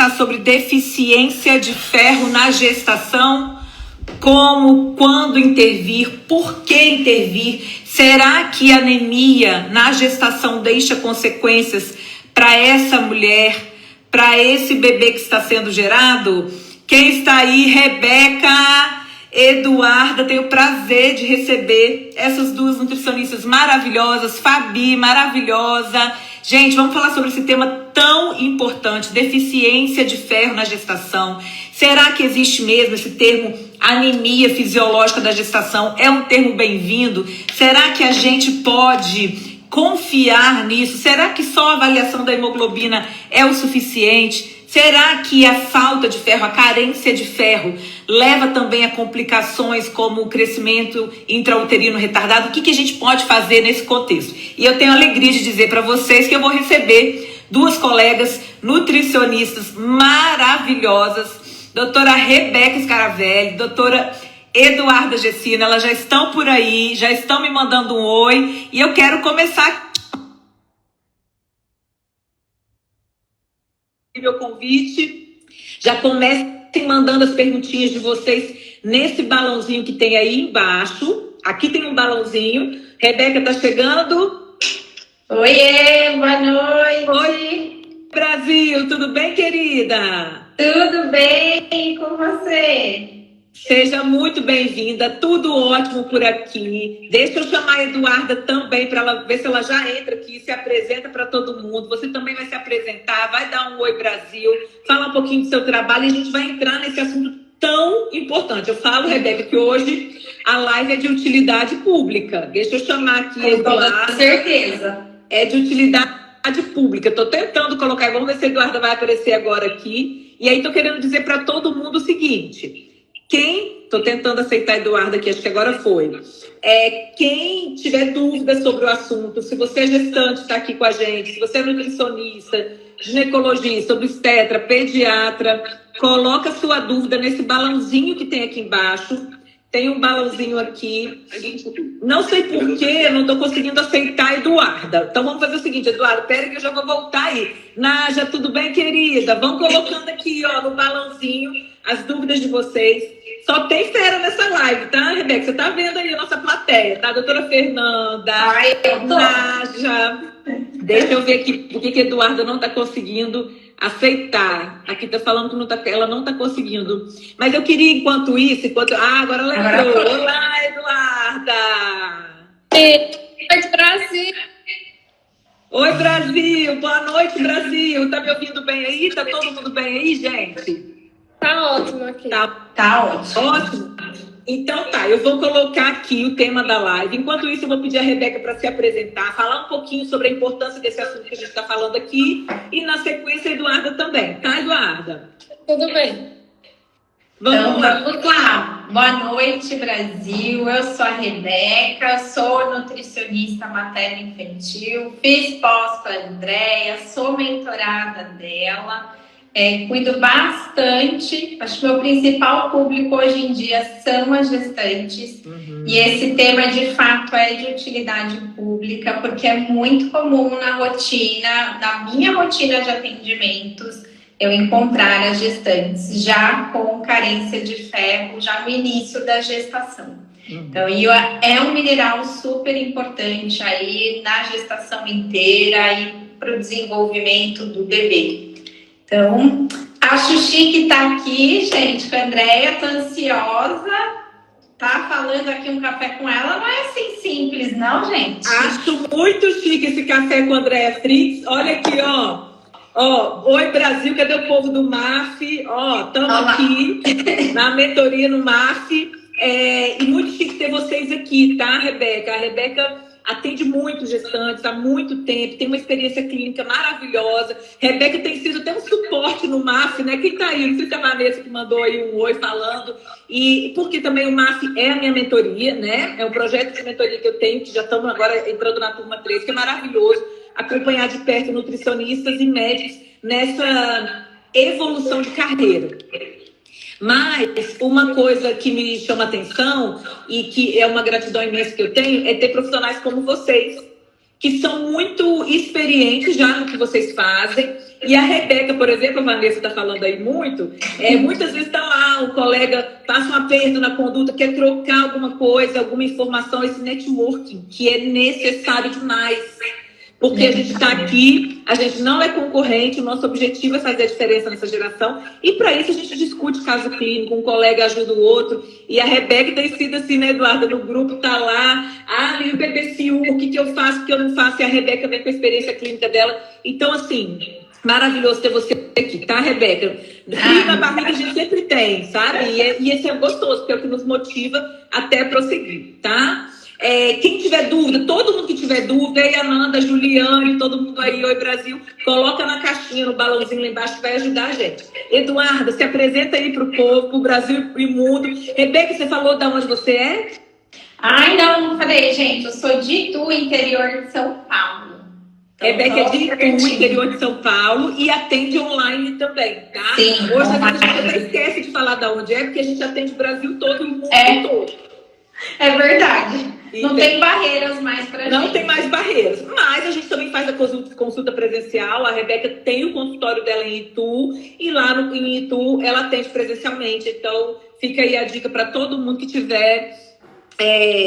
conversar sobre deficiência de ferro na gestação, como, quando intervir, por que intervir. Será que a anemia na gestação deixa consequências para essa mulher, para esse bebê que está sendo gerado? Quem está aí? Rebeca, Eduarda, tenho o prazer de receber essas duas nutricionistas maravilhosas, Fabi, maravilhosa. Gente, vamos falar sobre esse tema tão importante, deficiência de ferro na gestação. Será que existe mesmo esse termo anemia fisiológica da gestação? É um termo bem-vindo? Será que a gente pode confiar nisso? Será que só a avaliação da hemoglobina é o suficiente? Será que a falta de ferro, a carência de ferro, leva também a complicações como o crescimento intrauterino retardado? O que a gente pode fazer nesse contexto? E eu tenho a alegria de dizer para vocês que eu vou receber duas colegas nutricionistas maravilhosas, doutora Rebeca Scaravelli, doutora Eduarda Gessina. Elas já estão por aí, já estão me mandando um oi, e eu quero começar meu convite. Já comecem mandando as perguntinhas de vocês nesse balãozinho que tem aí embaixo. Aqui tem um balãozinho. Rebeca tá chegando. Oiê, boa noite. Oi, Brasil, tudo bem, querida? Tudo bem, e com você? Seja muito bem-vinda, tudo ótimo por aqui. Deixa eu chamar a Eduarda também para ela ver se ela já entra aqui, se apresenta para todo mundo. Você também vai se apresentar, vai dar um oi Brasil, falar um pouquinho do seu trabalho e a gente vai entrar nesse assunto tão importante. Eu falo, Rebeca, que hoje a live é de utilidade pública. Deixa eu chamar aqui a Eduarda. Com certeza. É de utilidade pública. Estou tentando colocar, vamos ver se a Eduarda vai aparecer agora aqui. E aí estou querendo dizer para todo mundo o seguinte... Estou tentando aceitar a Eduarda aqui, acho que agora foi. Quem tiver dúvidas sobre o assunto, se você é gestante, está aqui com a gente, se você é nutricionista, ginecologista, obstetra, pediatra, coloca sua dúvida nesse balãozinho que tem aqui embaixo. Tem um balãozinho aqui. Não sei por que eu não estou conseguindo aceitar a Eduarda. Então vamos fazer o seguinte, Eduarda, pera que eu já vou voltar aí. Nádia, tudo bem, querida? Vão colocando aqui, ó, no balãozinho as dúvidas de vocês. Só tem fera nessa live, tá, Rebeca? Você tá vendo aí a nossa plateia, tá? Doutora Fernanda, Nádia. Deixa eu ver aqui por que a Eduarda não tá conseguindo aceitar. Aqui tá falando que não tá, ela não tá conseguindo. Mas eu queria, enquanto isso, agora ela entrou. Olá, Eduarda! Oi, Brasil! Oi, Brasil! Boa noite, Brasil! Tá me ouvindo bem aí? Tá todo mundo bem aí, gente? Tá ótimo aqui. Tá ótimo. Ótimo. Então tá, eu vou colocar aqui o tema da live. Enquanto isso, eu vou pedir a Rebeca para se apresentar, falar um pouquinho sobre a importância desse assunto que a gente está falando aqui. E na sequência, a Eduarda também. Tá, Eduarda? Tudo bem. Vamos lá. Boa noite, Brasil. Eu sou a Rebeca, sou nutricionista materno-infantil, fiz pós com a Andréia, sou mentorada dela. Cuido bastante, acho que o meu principal público hoje em dia são as gestantes. E esse tema de fato é de utilidade pública, porque é muito comum na minha rotina de atendimentos, eu encontrar as gestantes já com carência de ferro, já no início da gestação. Então, é um mineral super importante aí na gestação inteira e para o desenvolvimento do bebê. Então, acho chique estar aqui, gente, com a Andréia, tô ansiosa, tá falando aqui um café com ela, não é assim simples, não, gente? Acho muito chique esse café com a Andréia Fritz. Olha aqui, ó. Oi, Brasil, cadê o povo do MAF? Ó, estamos aqui na mentoria no MAF. E muito chique ter vocês aqui, tá, Rebeca? A Rebeca atende muitos gestantes há muito tempo, tem uma experiência clínica maravilhosa. Rebeca tem sido até um suporte no MAF, né? Quem tá aí? Não sei se é a Vanessa que mandou aí um oi falando. E porque também o MAF é a minha mentoria, né? É um projeto de mentoria que eu tenho, que já estamos agora entrando na turma 3, que é maravilhoso acompanhar de perto nutricionistas e médicos nessa evolução de carreira. Mas uma coisa que me chama atenção e que é uma gratidão imensa que eu tenho é ter profissionais como vocês que são muito experientes já no que vocês fazem. E a Rebeca, por exemplo, a Vanessa está falando aí muito, muitas vezes está lá, o colega passa um aperto na conduta, quer trocar alguma coisa, alguma informação, esse networking, que é necessário demais. Porque a gente está aqui, a gente não é concorrente, o nosso objetivo é fazer a diferença nessa geração. E para isso a gente discute caso clínico, um colega ajuda o outro. E a Rebeca tem sido assim, né, Eduarda, no grupo, tá lá. Ah, e o BBCU, o que eu faço, o que eu não faço? E a Rebeca vem com a experiência clínica dela. Então, assim, maravilhoso ter você aqui, tá, Rebeca? Frio na barriga a gente sempre tem, sabe? E esse é gostoso, porque é o que nos motiva até prosseguir, tá? Quem tiver dúvida, todo mundo que tiver dúvida, aí a Nanda, a Juliane, todo mundo aí, Oi Brasil, coloca na caixinha, no balãozinho lá embaixo, que vai ajudar a gente. Eduarda, se apresenta aí pro povo, pro Brasil e mundo. Rebeca, você falou de onde você é? Ai, não falei, gente, eu sou de Itu, interior de São Paulo. Então, Rebeca é de Itu, interior de São Paulo, e atende online também, tá? Sim. Hoje a gente até esquece de falar de onde é, porque a gente atende o Brasil todo e o mundo todo. É verdade. Não tem barreiras mais pra gente. Não tem mais barreiras. Mas a gente também faz a consulta presencial. A Rebeca tem o consultório dela em Itu. E lá em Itu ela atende presencialmente. Então fica aí a dica para todo mundo que tiver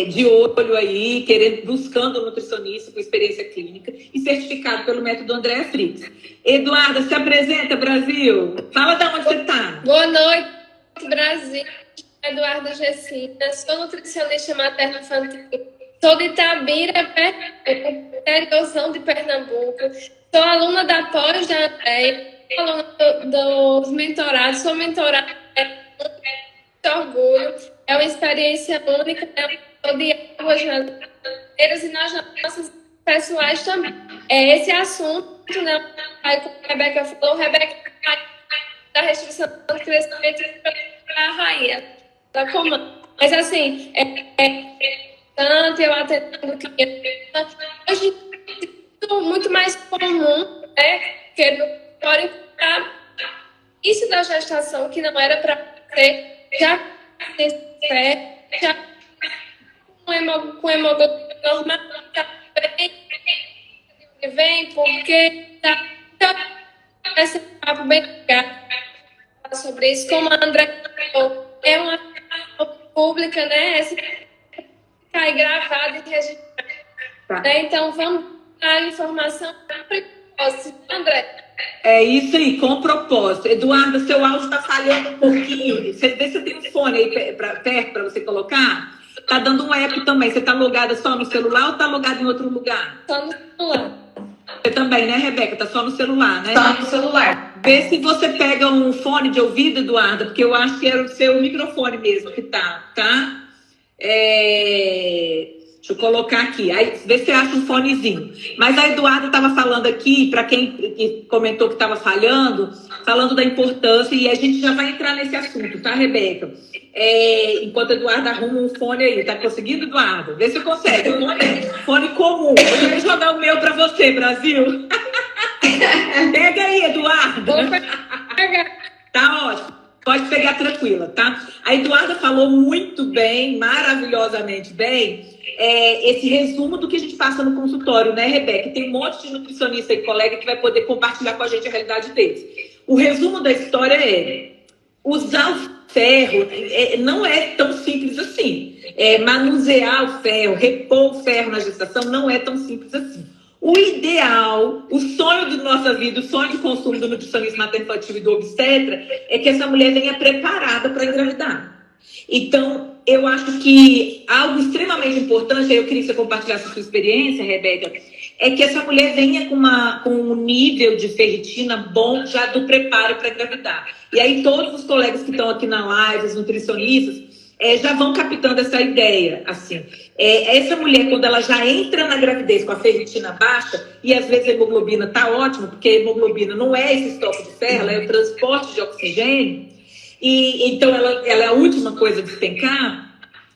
de olho aí, buscando um nutricionista com experiência clínica e certificado pelo método Andréa Fritz. Eduarda, se apresenta, Brasil. Fala de onde você está. Boa noite, Brasil. Eduarda Gessina, sou nutricionista materno-infantil, sou de Itabira, interiorzão de Pernambuco, sou aluna da pós da Andréa, sou aluna dos mentorados, sou mentorada, muito orgulho, é uma experiência única, sou de águas nas e nas nossas pessoais também. Esse assunto, né, aí como a Rebeca falou, Rebeca da restrição do crescimento para a rainha. Mas assim, tanto eu atendo criança, hoje é muito mais comum, né? Que pode isso da gestação, que não era para ter, já com hemoglobina normal, vem, porque esse papo bem legal sobre isso, como a André falou, é uma pública, né? Cai gravado e registrado. Tá. Então, vamos dar informação precoce, André. É isso aí, com propósito. Eduardo, seu áudio está falhando um pouquinho. Você vê se você tem um fone aí perto para você colocar? Tá dando um eco também. Você tá logada só no celular ou tá logada em outro lugar? Só no celular. Você também, né, Rebeca? Tá só no celular, né? Só no celular. Vê se você pega um fone de ouvido, Eduarda, porque eu acho que era o seu microfone mesmo que tá? Deixa eu colocar aqui. Aí, vê se você acha um fonezinho. Mas a Eduarda estava falando aqui, para quem comentou que estava falhando, falando da importância, e a gente já vai entrar nesse assunto, tá, Rebeca? Enquanto a Eduarda arruma um fone aí. Tá conseguindo, Eduarda? Vê se consegue. Fone comum. Eu vou jogar o meu para você, Brasil. Pega aí, Eduarda. Vou pegar. Tá ótimo. Pode pegar tranquila, tá? A Eduarda falou muito bem, maravilhosamente bem, esse resumo do que a gente passa no consultório, né, Rebeca? Tem um monte de nutricionista e colega que vai poder compartilhar com a gente a realidade deles. O resumo da história é: usar o ferro não é tão simples assim. Manusear o ferro, repor o ferro na gestação não é tão simples assim. O ideal, o sonho da nossa vida, o sonho de consumo do nutricionista materno-infantil e do obstetra é que essa mulher venha preparada para engravidar. Então, eu acho que algo extremamente importante, eu queria que você compartilhasse a sua experiência, Rebeca, é que essa mulher venha com um nível de ferritina bom já do preparo para engravidar. E aí todos os colegas que estão aqui na live, os nutricionistas, já vão captando essa ideia, assim. Essa mulher, quando ela já entra na gravidez com a ferritina baixa, e às vezes a hemoglobina está ótima, porque a hemoglobina não é esse estoque de ferro, ela é o transporte de oxigênio, e então ela é a última coisa a despencar.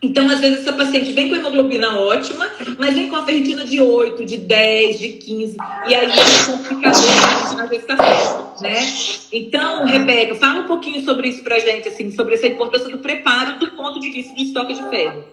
Então, às vezes, essa paciente vem com a hemoglobina ótima, mas vem com a ferritina de 8, de 10, de 15, e aí é um complicador na gestação, né? Então, Rebeca, fala um pouquinho sobre isso pra gente, assim, sobre essa importância do preparo do ponto de vista do estoque de ferro.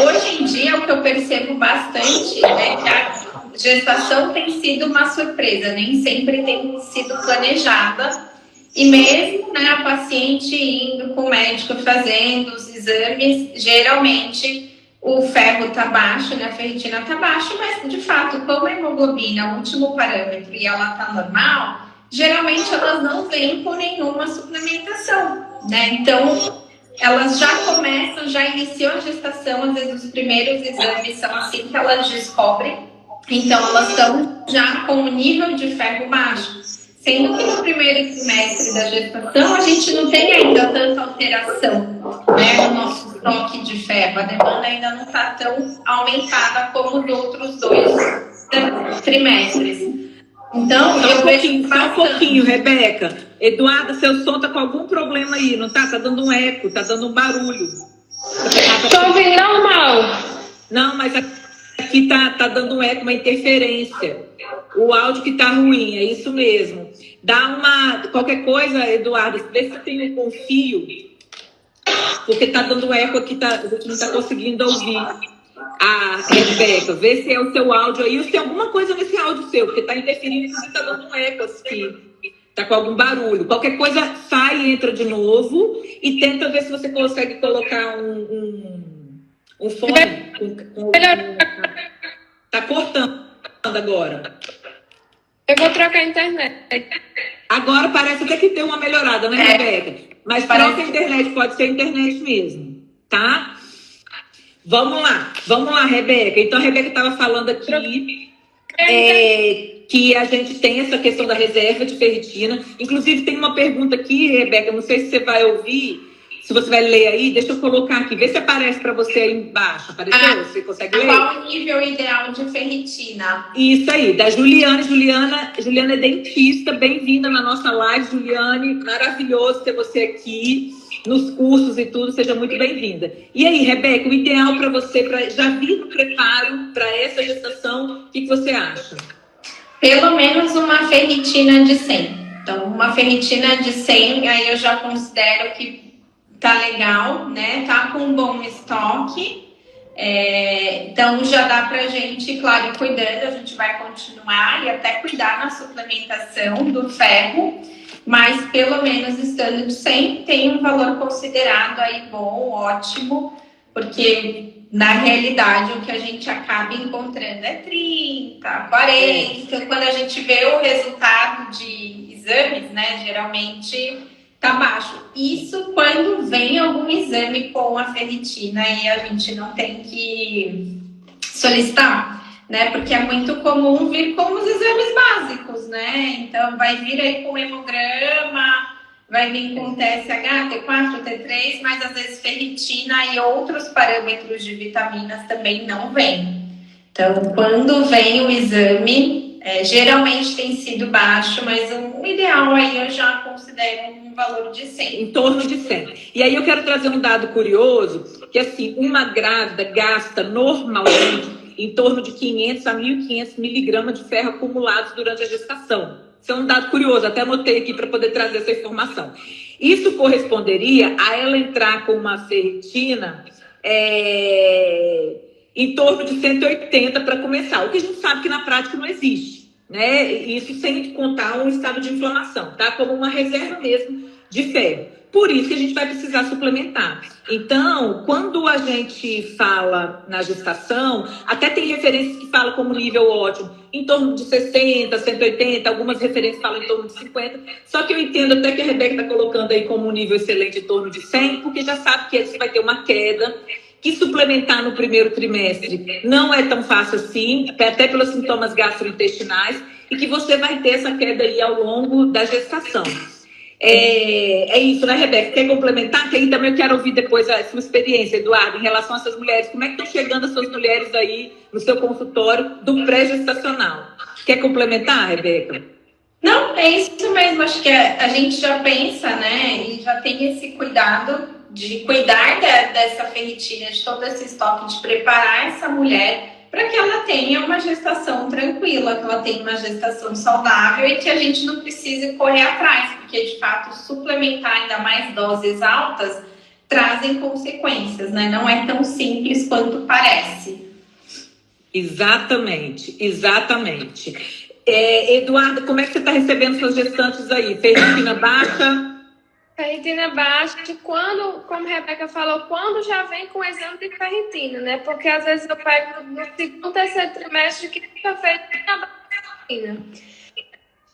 Hoje em dia, o que eu percebo bastante é que a gestação tem sido uma surpresa, nem sempre tem sido planejada. E mesmo, né, a paciente indo com o médico fazendo os exames, geralmente o ferro está baixo, né, a ferritina está baixa, mas de fato, como a hemoglobina é o último parâmetro e ela está normal, geralmente elas não vêm com nenhuma suplementação, né? Então, elas já começam, já iniciam a gestação, às vezes os primeiros exames são assim que elas descobrem, então elas estão já com o nível de ferro baixo. Sendo que no primeiro trimestre da gestação a gente não tem ainda tanta alteração, né, no nosso estoque de ferro. A demanda ainda não está tão aumentada como os outros 2 trimestres. Então, só um pouquinho, Rebeca. Eduarda, seu som tá com algum problema aí, não tá? Tá dando um eco, tá dando um barulho. Tô ouvindo normal. Não, mas aqui tá dando um eco, uma interferência. O áudio que tá ruim, é isso mesmo. Qualquer coisa, Eduardo, vê se tem um fio, porque tá dando eco aqui, a gente não tá conseguindo ouvir. Rebeca, vê se é o seu áudio aí, ou se tem alguma coisa nesse áudio seu, porque tá interferindo e tá dando um eco aqui. Tá com algum barulho. Qualquer coisa, sai e entra de novo e tenta ver se você consegue colocar um fone. Tá cortando agora. Eu vou trocar a internet. Agora parece até que deu uma melhorada, né, Rebeca? Mas troca a internet, pode ser a internet mesmo, tá? Vamos lá, Rebeca. Então, a Rebeca estava falando aqui que a gente tem essa questão da reserva de ferritina. Inclusive, tem uma pergunta aqui, Rebeca, não sei se você vai ouvir, se você vai ler aí, deixa eu colocar aqui, vê se aparece para você aí embaixo. Apareceu? Você consegue ler? Qual o nível ideal de ferritina? Isso aí, da Juliana. Juliana é dentista, bem-vinda na nossa live, Juliane. Maravilhoso ter você aqui nos cursos e tudo, seja muito bem-vinda. E aí, Rebeca, o ideal para você, já vir no preparo para essa gestação, o que você acha? Pelo menos uma ferritina de 100. Então, uma ferritina de 100, aí eu já considero que tá legal, né? Tá com um bom estoque. Então, já dá pra gente, claro, ir cuidando. A gente vai continuar e até cuidar na suplementação do ferro. Mas, pelo menos, estando de 100, tem um valor considerado aí bom, ótimo. Porque, na realidade, o que a gente acaba encontrando é 30, 40. Então, quando a gente vê o resultado de exames, né? Geralmente tá baixo. Isso quando vem algum exame com a ferritina e a gente não tem que solicitar, né? Porque é muito comum vir com os exames básicos, né? Então vai vir aí com hemograma, vai vir com TSH, T4, T3, mas às vezes ferritina e outros parâmetros de vitaminas também não vêm. Então, quando vem o exame, geralmente tem sido baixo, mas o ideal aí eu já considero um valor de 100. Em torno de 100. E aí eu quero trazer um dado curioso, que assim, uma grávida gasta normalmente em torno de 500 a 1.500 miligramas de ferro acumulados durante a gestação. Isso é um dado curioso, até anotei aqui para poder trazer essa informação. Isso corresponderia a ela entrar com uma ferritina em torno de 180 para começar, o que a gente sabe que na prática não existe, né? Isso sem contar um estado de inflamação, tá? Como uma reserva mesmo de ferro. Por isso que a gente vai precisar suplementar. Então, quando a gente fala na gestação, até tem referências que falam como nível ótimo, em torno de 60, 180, algumas referências falam em torno de 50, só que eu entendo até que a Rebeca está colocando aí como um nível excelente em torno de 100, porque já sabe que você vai ter uma queda, que suplementar no primeiro trimestre não é tão fácil assim, até pelos sintomas gastrointestinais, e que você vai ter essa queda aí ao longo da gestação. É isso, né, Rebeca? Quer complementar? Que aí também eu quero ouvir depois a sua experiência, Eduardo, em relação a essas mulheres. Como é que estão chegando as suas mulheres aí no seu consultório do pré-gestacional? Quer complementar, Rebeca? Não, é isso mesmo. Acho que a gente já pensa, né, e já tem esse cuidado de cuidar dessa ferritina, de todo esse estoque, de preparar essa mulher para que ela tenha uma gestação tranquila, que ela tenha uma gestação saudável e que a gente não precise correr atrás, porque de fato suplementar ainda mais doses altas trazem consequências, né? Não é tão simples quanto parece. Exatamente, exatamente. Eduardo, como é que você está recebendo suas gestantes aí? Ferritina baixa? Ferritina baixa, quando, como a Rebeca falou, quando já vem com exame de ferritina, né? Porque às vezes eu pego no segundo, terceiro trimestre que fica ferritina baixa.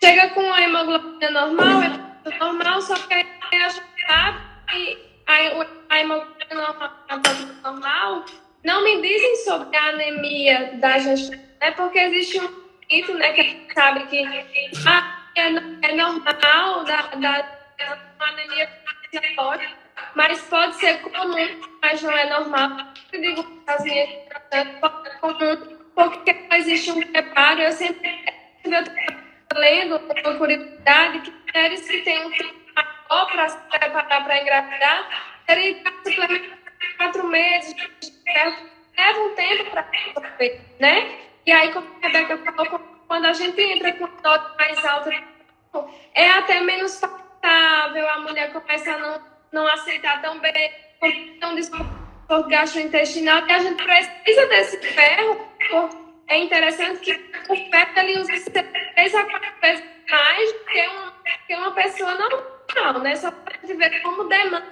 Chega com a hemoglobina normal, é normal, só que aí a gente sabe que a hemoglobina normal não me dizem sobre a anemia da gestante, né? Porque existe um mito, né, que a gente sabe que é normal uma anemia fisiológica, mas pode ser comum, mas não é normal. Eu digo para as minhas gestantes, pode ser comum, porque não existe um preparo. Eu sempre lendo uma curiosidade que mulheres que têm um tempo maior para se preparar para engravidar, terem que suplementar 4 meses, leva um tempo para resolver, né? E aí, como a Rebeca falou, quando a gente entra com uma dose mais alta, é até menos saudável, a mulher começa a não aceitar tão bem, não desconforto gastrointestinal, e a gente precisa desse ferro. É interessante que o ferro ele usa 3 a 4 vezes mais do que uma pessoa normal, né? Só para gente ver como demanda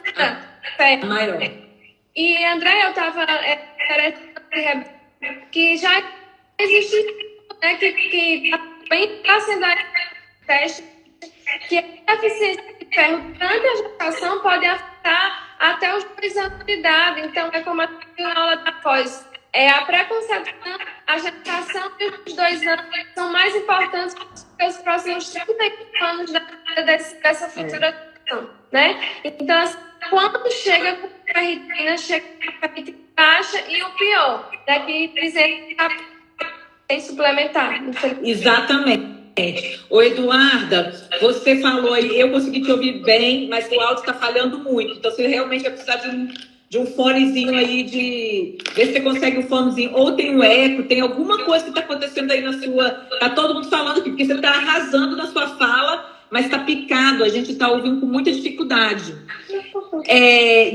ferro. Maior. E, André, eu estava que já existe, né, que está sendo teste, que a deficiência de ferro durante a gestação pode afetar até os 2 anos de idade. Então, é como a na aula da pós. A pré-concepção, a gestação e os 2 anos são mais importantes que os próximos 30 anos da vida dessa futura gestação, né? Então, assim, quando chega com a ferritina, chega com a ferritina baixa e o pior, daqui dizendo que tem suplementar. Exatamente. Ô, Eduarda, você falou aí, eu consegui te ouvir bem, mas o áudio está falhando muito. Então, você realmente vai precisar de um fonezinho aí, ver se você consegue um fonezinho. Ou tem um eco, tem alguma coisa que está acontecendo aí na sua... Tá todo mundo falando aqui, porque você está arrasando na sua fala, mas está picado, a gente está ouvindo com muita dificuldade.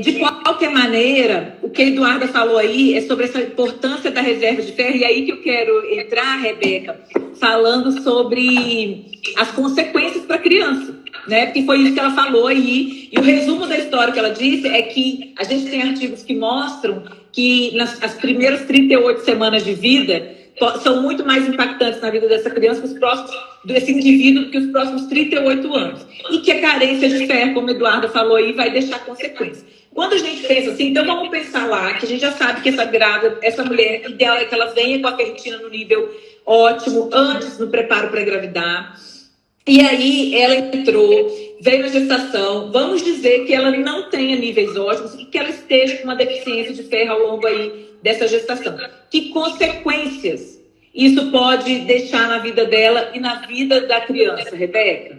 De qualquer maneira, o que a Eduarda falou aí é sobre essa importância da reserva de ferro, e aí que eu quero entrar, Rebeca, falando sobre as consequências para a criança, né? Porque foi isso que ela falou aí, e o resumo da história que ela disse é que a gente tem artigos que mostram que as primeiras 38 semanas de vida são muito mais impactantes na vida dessa criança desse indivíduo do que os próximos 38 anos. E que a carência de ferro, como a Eduarda falou aí, vai deixar consequências. Quando a gente pensa assim, então vamos pensar lá, que a gente já sabe que essa mulher, ideal é que ela venha com a ferritina no nível ótimo, antes do preparo para engravidar. E aí ela entrou, veio na gestação, vamos dizer que ela não tenha níveis ótimos e que ela esteja com uma deficiência de ferro ao longo aí dessa gestação. Que consequências isso pode deixar na vida dela e na vida da criança, Rebeca?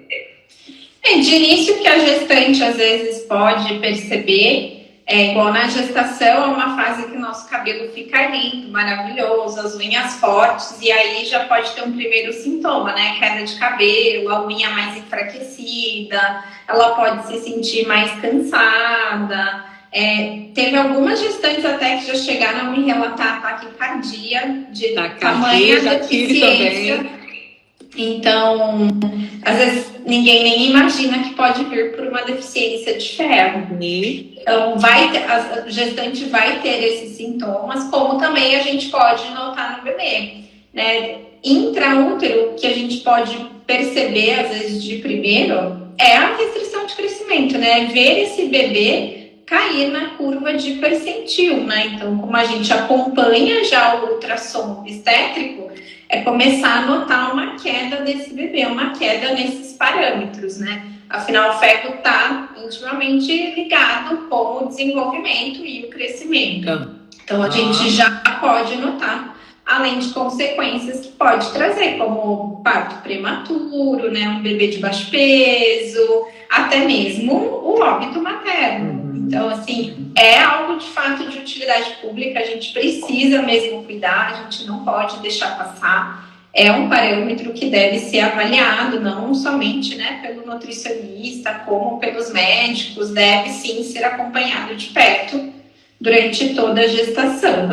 De início que a gestante às vezes pode perceber, igual na gestação, é uma fase que o nosso cabelo fica lindo, maravilhoso, as unhas fortes, e aí já pode ter um primeiro sintoma, né? Queda de cabelo, a unha mais enfraquecida, ela pode se sentir mais cansada. Teve algumas gestantes até que já chegaram a me relatar taquicardia de tamanha deficiência. Então, às vezes ninguém nem imagina que pode vir por uma deficiência de ferro. Então, a gestante vai ter esses sintomas, como também a gente pode notar no bebê, né? Intraútero, que a gente pode perceber, às vezes, de primeiro, é a restrição de crescimento, né? Ver esse bebê cair na curva de percentil, né? Então, como a gente acompanha já o ultrassom obstétrico, é começar a notar uma queda desse bebê, uma queda nesses parâmetros, né? Afinal, o feto está intimamente ligado com o desenvolvimento e o crescimento. Então, a gente já pode notar, além de consequências que pode trazer, como parto prematuro, né? Um bebê de baixo peso, até mesmo o óbito materno. Então, assim, é algo de fato de utilidade pública, a gente precisa mesmo cuidar, a gente não pode deixar passar. é um parâmetro que deve ser avaliado, não somente, né, pelo nutricionista, como pelos médicos, deve sim ser acompanhado de perto durante toda a gestação.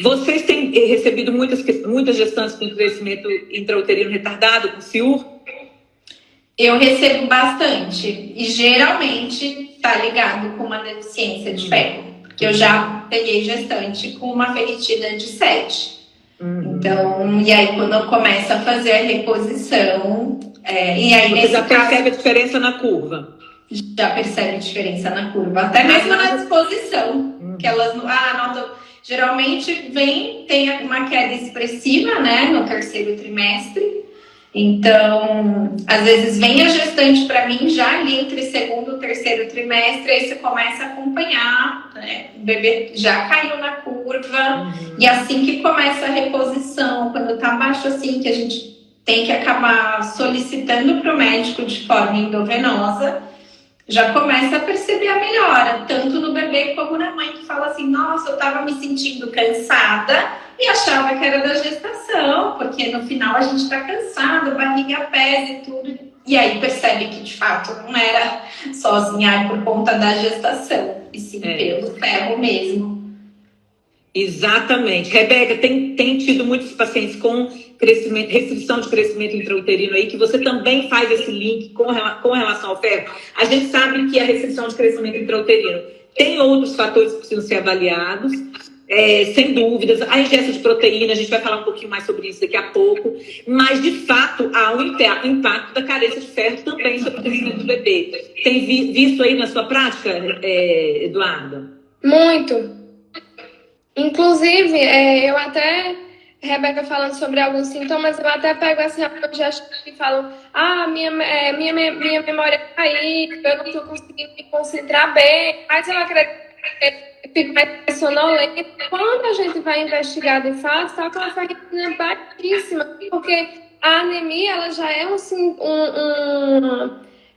Vocês têm recebido muitas gestantes com crescimento intrauterino retardado, com CIUR? Eu recebo bastante, e geralmente está ligado com uma deficiência de ferro, porque eu já peguei gestante com uma ferritina de 7. Então, e aí quando eu começo a fazer a reposição, e aí você já percebe a diferença na curva? Já percebe a diferença na curva, até mesmo na disposição, que elas notam, geralmente tem uma queda expressiva, né, no terceiro trimestre. Então, às vezes vem a gestante para mim já ali entre segundo e terceiro trimestre, aí você começa a acompanhar, né? O bebê já caiu na curva, e assim que começa a reposição, quando tá baixo assim, que a gente tem que acabar solicitando para o médico de forma endovenosa, já começa a perceber a melhora, tanto no bebê como na mãe, que fala assim, nossa, eu tava me sentindo cansada e achava que era da gestação, porque no final a gente tá cansado, barriga pesa e tudo, e aí percebe que de fato não era sozinha por conta da gestação, e sim pelo ferro mesmo. Exatamente. Rebeca, tem tido muitos pacientes com restrição de crescimento intrauterino aí, que você também faz esse link com relação ao ferro. A gente sabe que a restrição de crescimento intrauterino tem outros fatores que precisam ser avaliados, sem dúvidas. A ingesta de proteína, a gente vai falar um pouquinho mais sobre isso daqui a pouco, mas de fato há um impacto da carência de ferro também sobre o crescimento do bebê. Tem visto aí na sua prática, Eduarda? Muito. Inclusive, eu até, Rebeca falando sobre alguns sintomas, eu até pego assim, gestos que falam, minha memória caiu, eu não estou conseguindo me concentrar bem, mas eu acredito que fico mais sonolenta. Quando a gente vai investigar de fato, está com uma ferritina baixíssima, porque a anemia, ela já é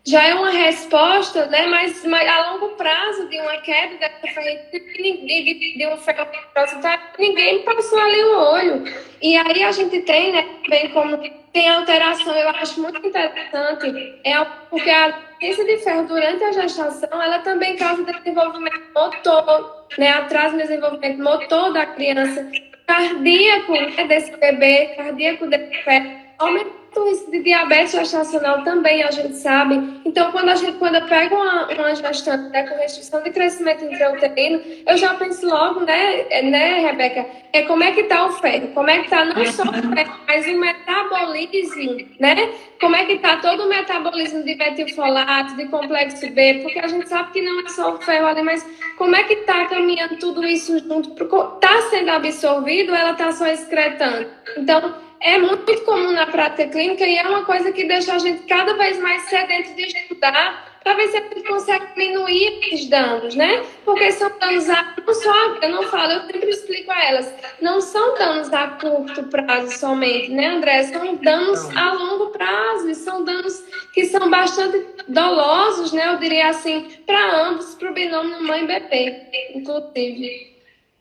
já é uma resposta, né, mas a longo prazo de uma queda dessa ferritina, de um ferro, ninguém passou ali o olho. E aí a gente tem, né, bem como tem alteração, eu acho muito interessante, porque a deficiência de ferro durante a gestação, ela também causa desenvolvimento motor, né, atraso no desenvolvimento motor da criança, cardíaco, né, desse bebê, cardíaco desse ferro, aumenta o risco de diabetes gestacional também, a gente sabe. Então, quando eu pego uma gestante, né, com restrição de crescimento intrauterino, eu já penso logo, né, Rebeca, como é que está o ferro? Como é que está não só o ferro, mas o metabolismo, né? Como é que está todo o metabolismo de metilfolato, de complexo B, porque a gente sabe que não é só o ferro ali, mas como é que está caminhando tudo isso junto? Está sendo absorvido ou ela está só excretando? Então, é muito comum na prática clínica e é uma coisa que deixa a gente cada vez mais sedento de estudar para ver se a gente consegue diminuir esses danos, né? Porque são danos não só, eu não falo, eu sempre explico a elas, não são danos a curto prazo somente, né, André? São danos a longo prazo e são danos que são bastante dolosos, né? Eu diria assim, para ambos, para o binômio mãe e bebê, inclusive.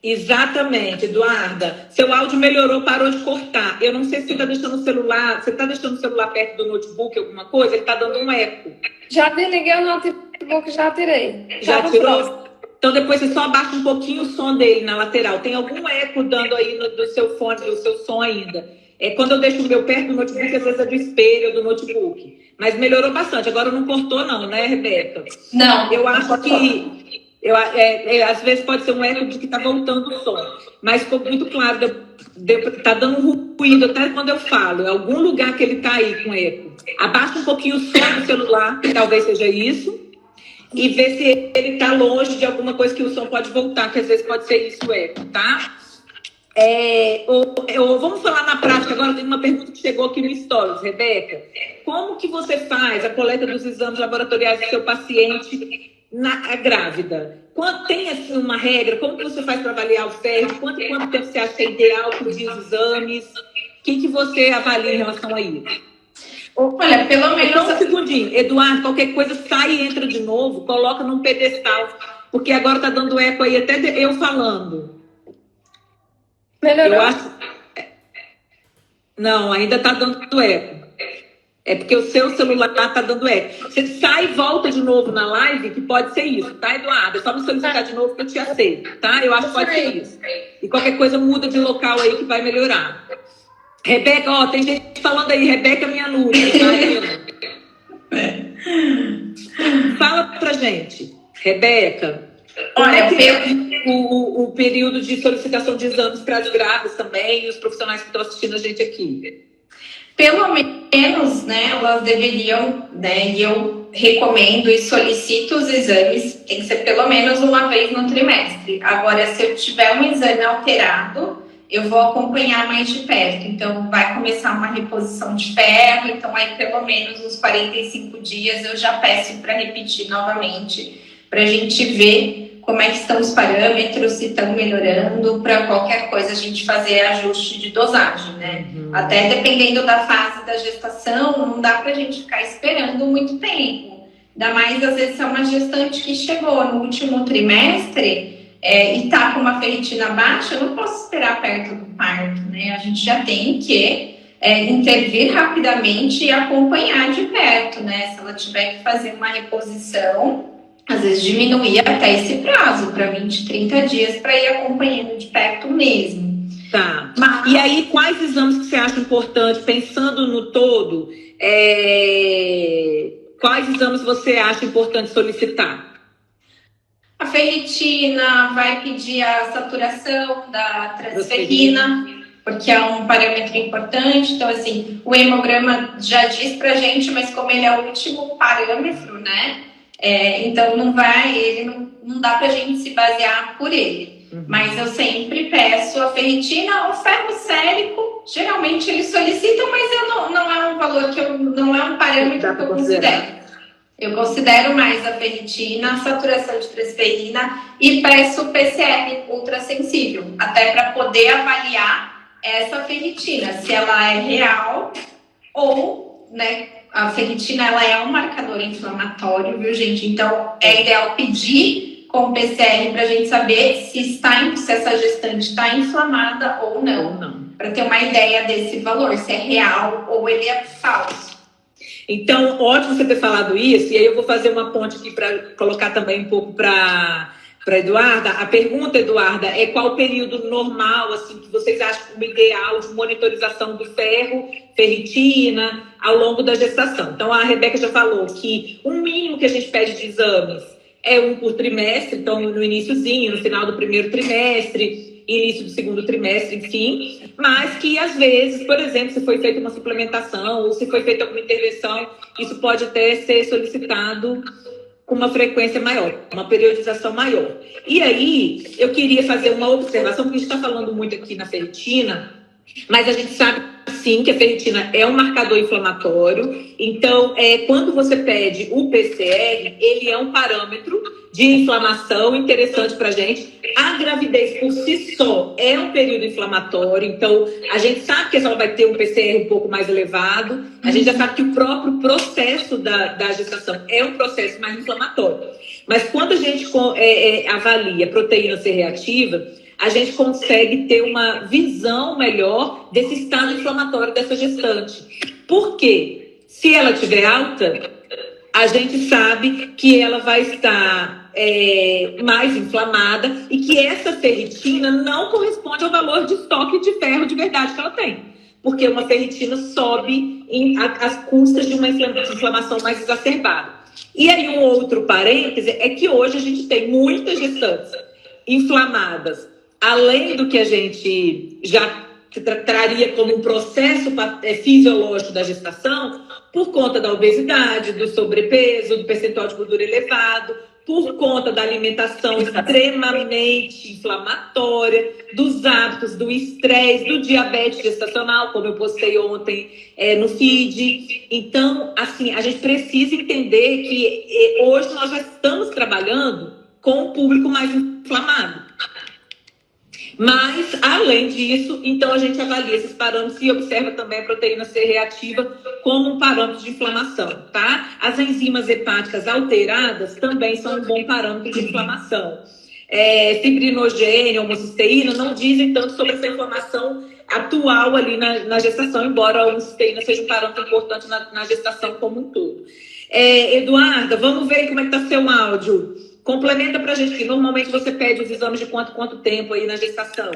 Exatamente, Eduarda. Seu áudio melhorou, parou de cortar. Eu não sei se você está deixando o celular. Você está deixando o celular perto do notebook, alguma coisa? Ele está dando um eco. Já desliguei o notebook, já tirei. Já tirou? Então depois você só abaixa um pouquinho o som dele na lateral. Tem algum eco dando aí do seu fone, do seu som ainda. Quando eu deixo o meu perto do notebook, às vezes é do espelho ou do notebook. Mas melhorou bastante. Agora não cortou não, né, Rebeca? Não. Eu acho que... às vezes pode ser um eco de que está voltando o som, mas ficou muito claro, está dando um ruído até quando eu falo, em algum lugar que ele está aí com eco. Abaixa um pouquinho o som do celular, talvez seja isso, e vê se ele está longe de alguma coisa que o som pode voltar, que às vezes pode ser isso o eco, tá? Vamos falar na prática agora. Tem uma pergunta que chegou aqui no Stories, Rebeca. Como que você faz a coleta dos exames laboratoriais do seu paciente grávida? Tem assim uma regra? Como que você faz para avaliar o ferro? Quanto tempo você acha ideal pedir os exames? O que você avalia em relação a isso? Olha, pelo menos... Então, um segundinho. Eduardo, qualquer coisa, sai e entra de novo, coloca num pedestal, porque agora tá dando eco aí, até eu falando. Melhorou? Eu acho... Não, ainda tá dando eco. É porque o seu celular tá dando eco. Você sai e volta de novo na live, que pode ser isso, tá, Eduardo? É só me solicitar de novo que eu te aceito, tá? Eu acho que pode ser isso. E qualquer coisa muda de local aí que vai melhorar. Rebeca, ó, tem gente falando aí, Rebeca minha nuvem, tá? Fala pra gente, Rebeca. Olha, o período de solicitação de exames para as grávidas também, e os profissionais que estão assistindo a gente aqui. Pelo menos, né, elas deveriam, né, e eu recomendo e solicito os exames, tem que ser pelo menos uma vez no trimestre. Agora, se eu tiver um exame alterado, eu vou acompanhar mais de perto. Então, vai começar uma reposição de ferro, então aí pelo menos uns 45 dias eu já peço para repetir novamente, para a gente ver como é que estão os parâmetros, se estão melhorando, para qualquer coisa a gente fazer ajuste de dosagem, né? Até dependendo da fase da gestação, não dá para a gente ficar esperando muito tempo. Ainda mais, às vezes, é uma gestante que chegou no último trimestre e tá com uma ferritina baixa, eu não posso esperar perto do parto, né? A gente já tem que intervir rapidamente e acompanhar de perto, né? Se ela tiver que fazer uma reposição, às vezes diminuir até esse prazo para 20, 30 dias para ir acompanhando de perto mesmo. Tá. E aí, quais exames que você acha importante, pensando no todo, quais exames você acha importante solicitar? A ferritina, vai pedir a saturação da transferrina, porque é um parâmetro importante. Então, assim, o hemograma já diz pra gente, mas como ele é o último parâmetro, né? Então não dá pra gente se basear por ele. Mas eu sempre peço a ferritina. O ferro sérico, geralmente eles solicitam, mas não é um valor não é um parâmetro que eu considero. Eu considero mais a ferritina, a saturação de transferrina e peço o PCR ultrassensível, até para poder avaliar essa ferritina, se ela é real ou, né? A ferritina, ela é um marcador inflamatório, viu, gente? Então, é ideal pedir com o PCR para a gente saber se essa gestante está inflamada ou não. Para ter uma ideia desse valor, se é real ou ele é falso. Então, ótimo você ter falado isso. E aí eu vou fazer uma ponte aqui para colocar também um pouco para Eduarda. A pergunta, Eduarda, é qual o período normal, assim, que vocês acham o ideal de monitorização do ferro, ferritina, ao longo da gestação? Então, a Rebeca já falou que o mínimo que a gente pede de exames é um por trimestre, então no iniciozinho, no final do primeiro trimestre, início do segundo trimestre, enfim, mas que às vezes, por exemplo, se foi feita uma suplementação ou se foi feita alguma intervenção, isso pode até ser solicitado com uma frequência maior, uma periodização maior. E aí, eu queria fazer uma observação, porque a gente está falando muito aqui na ferritina, mas a gente sabe, sim, que a ferritina é um marcador inflamatório. Então, quando você pede o PCR, ele é um parâmetro de inflamação interessante para a gente. A gravidez, por si só, é um período inflamatório. Então, a gente sabe que ela vai ter um PCR um pouco mais elevado. A gente já sabe que o próprio processo da gestação é um processo mais inflamatório. Mas quando a gente avalia proteína C reativa, a gente consegue ter uma visão melhor desse estado inflamatório dessa gestante. Por quê? Se ela estiver alta, a gente sabe que ela vai estar mais inflamada e que essa ferritina não corresponde ao valor de estoque de ferro de verdade que ela tem. Porque uma ferritina sobe às custas de uma inflamação mais exacerbada. E aí um outro parêntese é que hoje a gente tem muitas gestantes inflamadas, além do que a gente já traria como um processo fisiológico da gestação, por conta da obesidade, do sobrepeso, do percentual de gordura elevado, por conta da alimentação extremamente inflamatória, dos hábitos, do estresse, do diabetes gestacional, como eu postei ontem no feed. Então, assim, a gente precisa entender que hoje nós já estamos trabalhando com um público mais inflamado. Mas, além disso, então a gente avalia esses parâmetros e observa também a proteína C reativa como um parâmetro de inflamação, tá? As enzimas hepáticas alteradas também são um bom parâmetro de inflamação. Fibrinogênio, homocisteína não dizem tanto sobre essa inflamação atual ali na gestação, embora a cisteína seja um parâmetro importante na gestação como um todo. Eduarda, vamos ver como é que está seu áudio. Complementa para a gente, que normalmente você pede os exames de quanto tempo aí na gestação?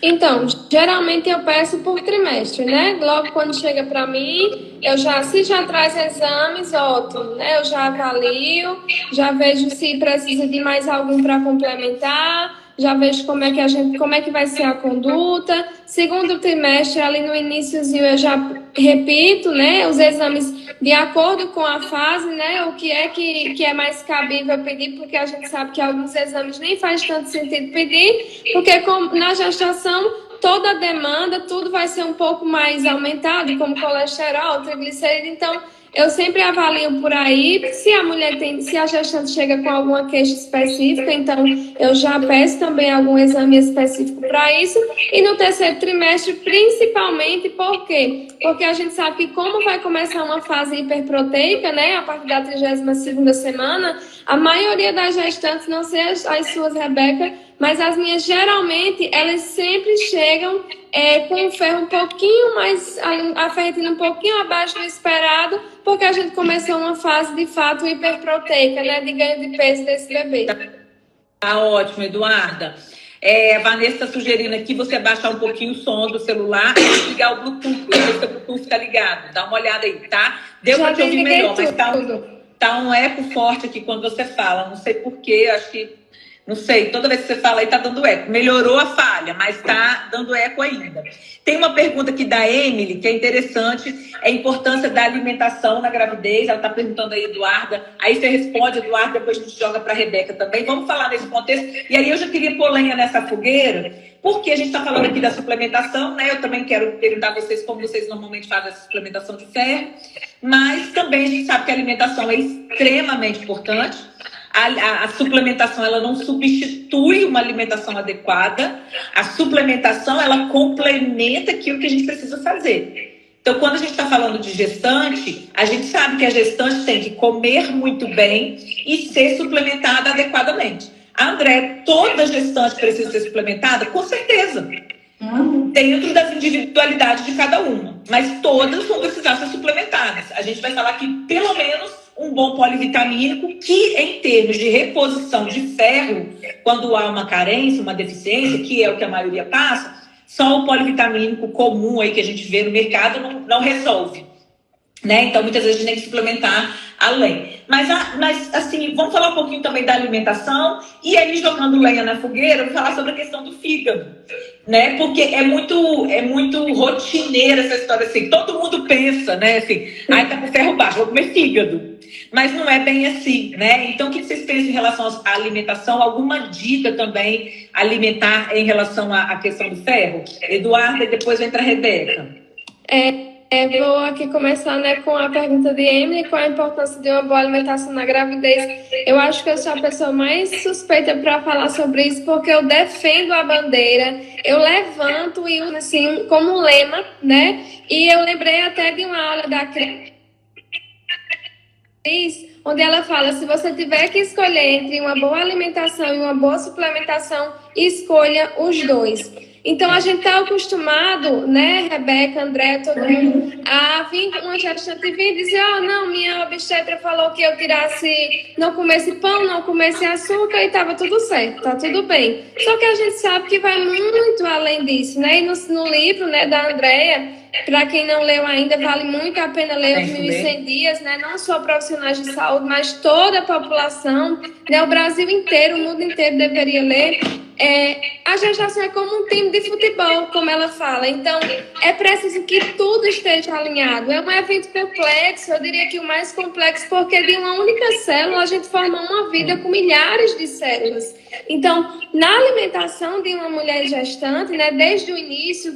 Então, geralmente eu peço por trimestre, né? Logo quando chega para mim, se já traz exames, ótimo, né? Eu já avalio, já vejo se precisa de mais algum para complementar, já vejo como é que vai ser a conduta. Segundo trimestre, ali no iniciozinho, eu já repito, né? Os exames de acordo com a fase, né? O que é mais cabível pedir, porque a gente sabe que alguns exames nem faz tanto sentido pedir, porque na gestação toda a demanda, tudo vai ser um pouco mais aumentado, como colesterol, triglicerídeo. Então, eu sempre avalio por aí. Se a gestante chega com alguma queixa específica, então eu já peço também algum exame específico para isso. E no terceiro trimestre, principalmente, por quê? Porque a gente sabe que como vai começar uma fase hiperproteica, né, a partir da 32ª semana, a maioria das gestantes, não sei as suas, Rebeca, mas as minhas, geralmente, elas sempre chegam com o ferro um pouquinho mais, a ferritina um pouquinho abaixo do esperado, porque a gente começou uma fase, de fato, hiperproteica, né, de ganho de peso desse bebê. Tá ótimo, Eduarda. A Vanessa está sugerindo aqui você baixar um pouquinho o som do celular e desligar o Bluetooth, o seu Bluetooth fica ligado. Dá uma olhada aí, tá? Deu para te ouvir melhor, mas tá um eco forte aqui quando você fala. Não sei porquê, acho que... Não sei, toda vez que você fala aí tá dando eco. Melhorou a falha, mas tá dando eco ainda. Tem uma pergunta aqui da Emily, que é interessante, a importância da alimentação na gravidez. Ela tá perguntando aí, Eduarda. Aí você responde, Eduarda, depois a gente joga para a Rebeca também. Vamos falar nesse contexto. E aí eu já queria pôr lenha nessa fogueira, porque a gente está falando aqui da suplementação, né? Eu também quero perguntar a vocês como vocês normalmente fazem essa suplementação de ferro. Mas também a gente sabe que a alimentação é extremamente importante. A suplementação, ela não substitui uma alimentação adequada. A suplementação, ela complementa aquilo que a gente precisa fazer. Então, quando a gente está falando de gestante, a gente sabe que a gestante tem que comer muito bem e ser suplementada adequadamente. André, toda gestante precisa ser suplementada? Com certeza. Dentro das individualidades de cada uma. Mas todas vão precisar ser suplementadas. A gente vai falar que, pelo menos, um bom polivitamínico, que em termos de reposição de ferro, quando há uma carência, uma deficiência, que é o que a maioria passa, só o polivitamínico comum aí que a gente vê no mercado não resolve, né? Então, muitas vezes a gente tem que suplementar além. Mas assim, vamos falar um pouquinho também da alimentação, e aí, jogando lenha na fogueira, vou falar sobre a questão do fígado, né? Porque é muito rotineira essa história, assim, todo mundo pensa, né? Assim, tá com ferro baixo, vou comer fígado. Mas não é bem assim, né? Então, o que vocês pensam em relação à alimentação? Alguma dica também alimentar em relação à questão do ferro? Eduarda, e depois entra a Rebeca. Vou aqui começar, né, com a pergunta de Emily, qual a importância de uma boa alimentação na gravidez. Eu acho que eu sou a pessoa mais suspeita para falar sobre isso, porque eu defendo a bandeira, eu levanto e uso assim como lema, né? E eu lembrei até de uma aula da Cris, onde ela fala, se você tiver que escolher entre uma boa alimentação e uma boa suplementação, escolha os dois. Então, a gente está acostumado, né, Rebeca, André, todo mundo, a vir uma gestante vir e dizer, não, minha obstetra falou que eu não comesse pão, não comesse açúcar e estava tudo certo, tá tudo bem. Só que a gente sabe que vai muito além disso, né? E no livro, né, da Andrea, para quem não leu ainda, vale muito a pena ler os 1.100 dias, né? Não só profissionais de saúde, mas toda a população, né? O Brasil inteiro, o mundo inteiro deveria ler. A gestação é como um time de futebol, como ela fala. Então, é preciso que tudo esteja alinhado. É um evento complexo, eu diria que o mais complexo, porque de uma única célula a gente forma uma vida com milhares de células. Então, na alimentação de uma mulher gestante, né, desde o início,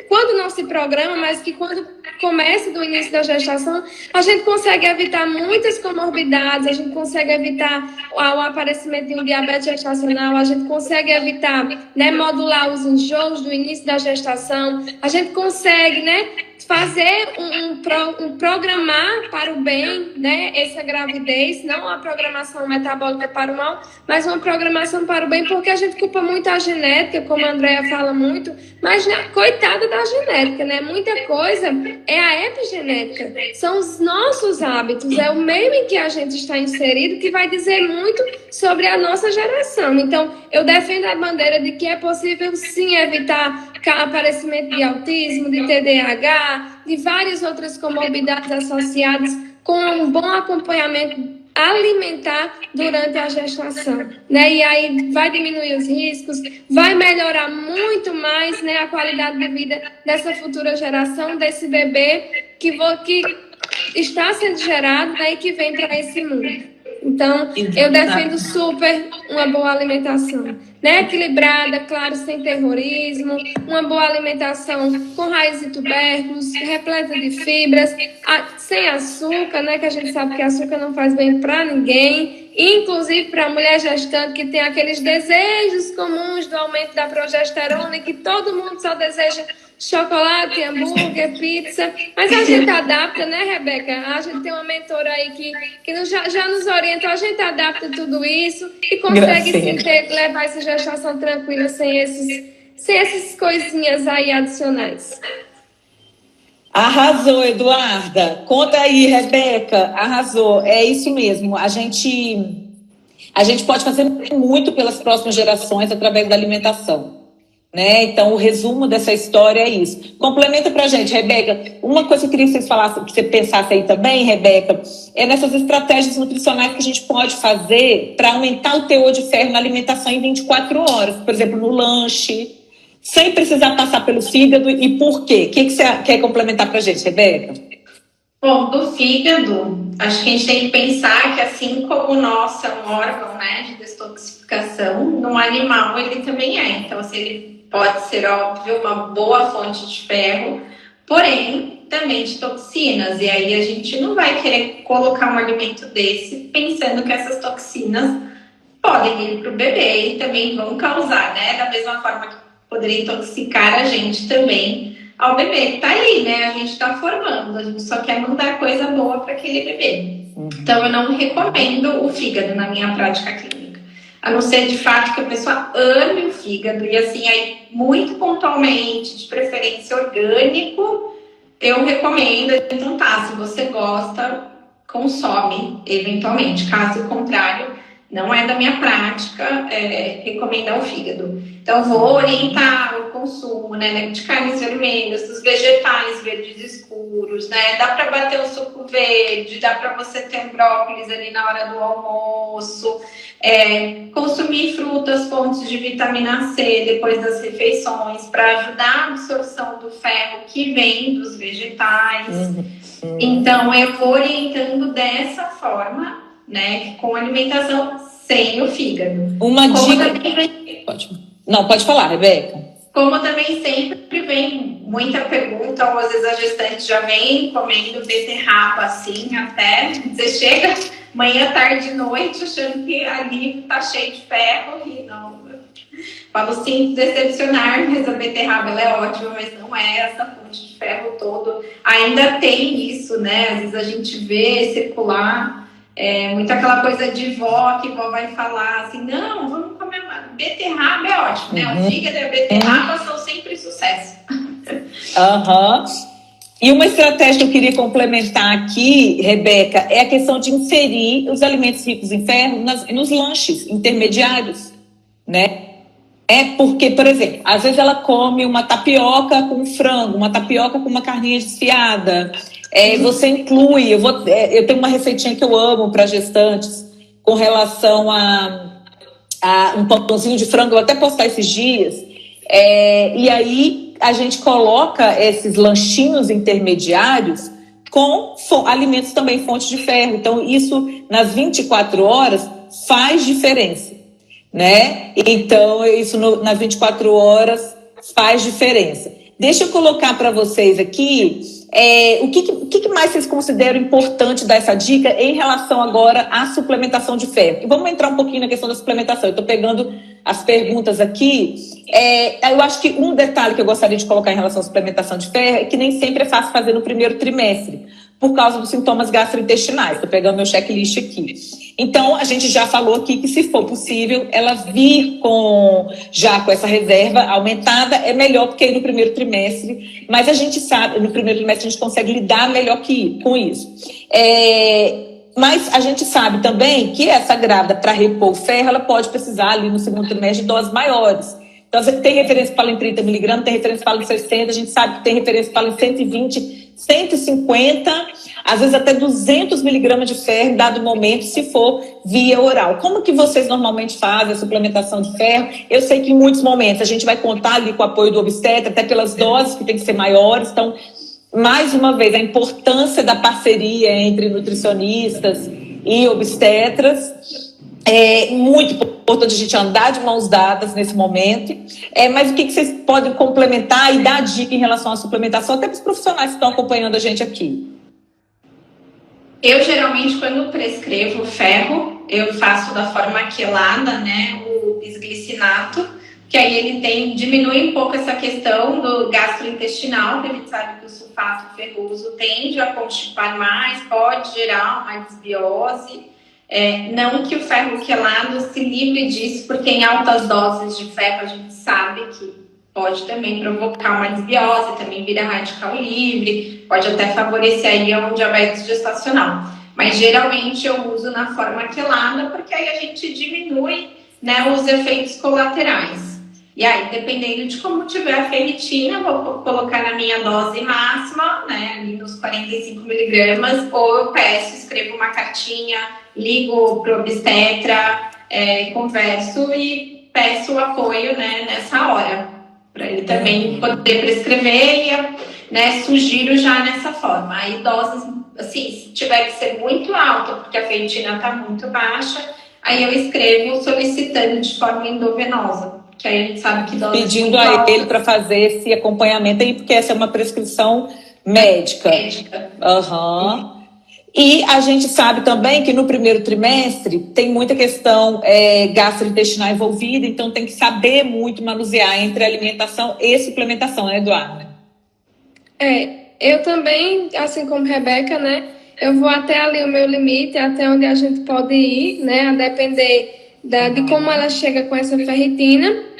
quando não se programa, mas que quando começa do início da gestação, a gente consegue evitar muitas comorbidades, a gente consegue evitar o aparecimento de um diabetes gestacional, a gente consegue evitar, né, modular os enjoos do início da gestação, a gente consegue, né, fazer um programar para o bem, né, essa gravidez, não a programação metabólica para o mal, mas uma programação para o bem, porque a gente culpa muito a genética, como a Andrea fala muito, mas coitada da genética, né? Muita coisa é a epigenética, são os nossos hábitos, é o meio em que a gente está inserido que vai dizer muito sobre a nossa geração. Então, eu defendo a bandeira de que é possível sim evitar aparecimento de autismo, de TDAH, de várias outras comorbidades associadas com um bom acompanhamento alimentar durante a gestação, né? E aí vai diminuir os riscos, vai melhorar muito mais, né, a qualidade de vida dessa futura geração, desse bebê que está sendo gerado, né, e que vem para esse mundo. Então, eu defendo super uma boa alimentação, né? Equilibrada, claro, sem terrorismo, uma boa alimentação com raízes de tubérculos, repleta de fibras, sem açúcar, né? Que a gente sabe que açúcar não faz bem para ninguém, inclusive para a mulher gestante que tem aqueles desejos comuns do aumento da progesterona e que todo mundo só deseja chocolate, hambúrguer, pizza, mas a gente adapta, né, Rebeca? A gente tem uma mentora aí que já nos orienta, a gente adapta tudo isso e consegue sim, levar essa gestação tranquila sem essas coisinhas aí adicionais. Arrasou, Eduarda. Conta aí, Rebeca. Arrasou. É isso mesmo. A gente pode fazer muito pelas próximas gerações através da alimentação. Né? Então, o resumo dessa história é isso. Complementa pra gente, Rebeca. Uma coisa que eu queria que vocês falassem, que você pensasse aí também, Rebeca, é nessas estratégias nutricionais que a gente pode fazer para aumentar o teor de ferro na alimentação em 24 horas. Por exemplo, no lanche, sem precisar passar pelo fígado. E por quê? O que você quer complementar pra gente, Rebeca? Bom, do fígado, acho que a gente tem que pensar que assim como o nosso é um órgão, né, de detoxificação, no animal ele também é. Então, assim, ele pode ser, óbvio, uma boa fonte de ferro, porém também de toxinas. E aí a gente não vai querer colocar um alimento desse pensando que essas toxinas podem ir para o bebê e também vão causar, né? Da mesma forma que poderia intoxicar a gente também ao bebê. Tá aí, né? A gente está formando, a gente só quer mandar coisa boa para aquele bebê. Então eu não recomendo o fígado na minha prática clínica. A não ser, de fato, que a pessoa ame o fígado. E, assim, aí, muito pontualmente, de preferência orgânico, eu recomendo. Então, tá, se você gosta, consome, eventualmente. Caso contrário, não é da minha prática recomendar o fígado. Então, vou orientar o consumo, né, de carnes vermelhas, dos vegetais verdes escuros, né? Dá para bater um suco verde, dá para você ter um brócolis ali na hora do almoço. Consumir frutas, fontes de vitamina C depois das refeições para ajudar a absorção do ferro que vem dos vegetais. Então, eu vou orientando dessa forma, né, com alimentação sem o fígado. Uma dica... Pode falar, Rebeca. Como também sempre vem muita pergunta, ou às vezes a gestante já vem comendo beterraba assim, até você chega manhã, tarde e noite achando que ali tá cheio de ferro e não. Falo sim, decepcionar, mas a beterraba ela é ótima, mas não é essa fonte de ferro todo. Ainda tem isso, né? Às vezes a gente vê circular muito aquela coisa de vó, que vó vai falar assim, não, vamos comer uma beterraba, é ótimo, né? O fígado e a beterraba são sempre sucesso. E uma estratégia que eu queria complementar aqui, Rebeca, é a questão de inserir os alimentos ricos em ferro nos lanches intermediários, né? Porque, por exemplo, às vezes ela come uma tapioca com frango, uma tapioca com uma carninha desfiada. Você inclui, eu tenho uma receitinha que eu amo para gestantes com relação a um pãozinho de frango, eu até postar esses dias, e aí a gente coloca esses lanchinhos intermediários com alimentos também fontes de ferro. Então isso nas 24 horas faz diferença, né? Então isso nas 24 horas faz diferença. Deixa eu colocar para vocês aqui o que mais vocês consideram importante dar essa dica em relação agora à suplementação de ferro. E vamos entrar um pouquinho na questão da suplementação. Eu estou pegando as perguntas aqui. Eu acho que um detalhe que eu gostaria de colocar em relação à suplementação de ferro é que nem sempre é fácil fazer no primeiro trimestre, por causa dos sintomas gastrointestinais. Estou pegando meu checklist aqui. Então, a gente já falou aqui que, se for possível, ela vir já com essa reserva aumentada é melhor do que ir no primeiro trimestre. Mas a gente sabe, no primeiro trimestre a gente consegue lidar melhor com isso. Mas a gente sabe também que essa grávida, para repor o ferro, ela pode precisar ali no segundo trimestre de doses maiores. Então, tem referência que fala em 30 miligramas, tem referência que fala em 60, a gente sabe que tem referência que fala em 120, 150, às vezes até 200 miligramas de ferro em dado momento, se for via oral. Como que vocês normalmente fazem a suplementação de ferro? Eu sei que em muitos momentos a gente vai contar ali com o apoio do obstetra, até pelas doses que tem que ser maiores. Então, mais uma vez, a importância da parceria entre nutricionistas e obstetras. É muito importante a gente andar de mãos dadas nesse momento. Mas o que vocês podem complementar e dar dica em relação à suplementação, até para os profissionais que estão acompanhando a gente aqui? Eu, geralmente, quando prescrevo ferro, eu faço da forma quelada, né, o bisglicinato, que aí ele diminui um pouco essa questão do gastrointestinal, porque a gente sabe que o sulfato ferroso tende a constipar mais, pode gerar uma desbiose. Não que o ferro quelado se livre disso, porque em altas doses de ferro a gente sabe que pode também provocar uma desbiose, também vira radical livre, pode até favorecer aí um diabetes gestacional. Mas geralmente eu uso na forma quelada, porque aí a gente diminui, né, os efeitos colaterais. E aí, dependendo de como tiver a ferritina, vou colocar na minha dose máxima, né, ali nos 45 miligramas, ou eu escrevo uma cartinha, ligo para o obstetra, converso e peço o apoio, né, nessa hora, para ele também poder prescrever e, né, sugiro já nessa forma. Aí doses, assim, se tiver que ser muito alta, porque a ferritina está muito baixa, aí eu escrevo solicitando de forma endovenosa. Que aí a gente sabe que pedindo a ele para fazer esse acompanhamento aí, porque essa é uma prescrição médica. Uhum. E a gente sabe também que no primeiro trimestre tem muita questão gastrointestinal envolvida, então tem que saber muito manusear entre alimentação e suplementação, né, Eduarda? Eu também, assim como Rebeca, né, eu vou até ali o meu limite, até onde a gente pode ir, né, a depender de como ela chega com essa ferritina.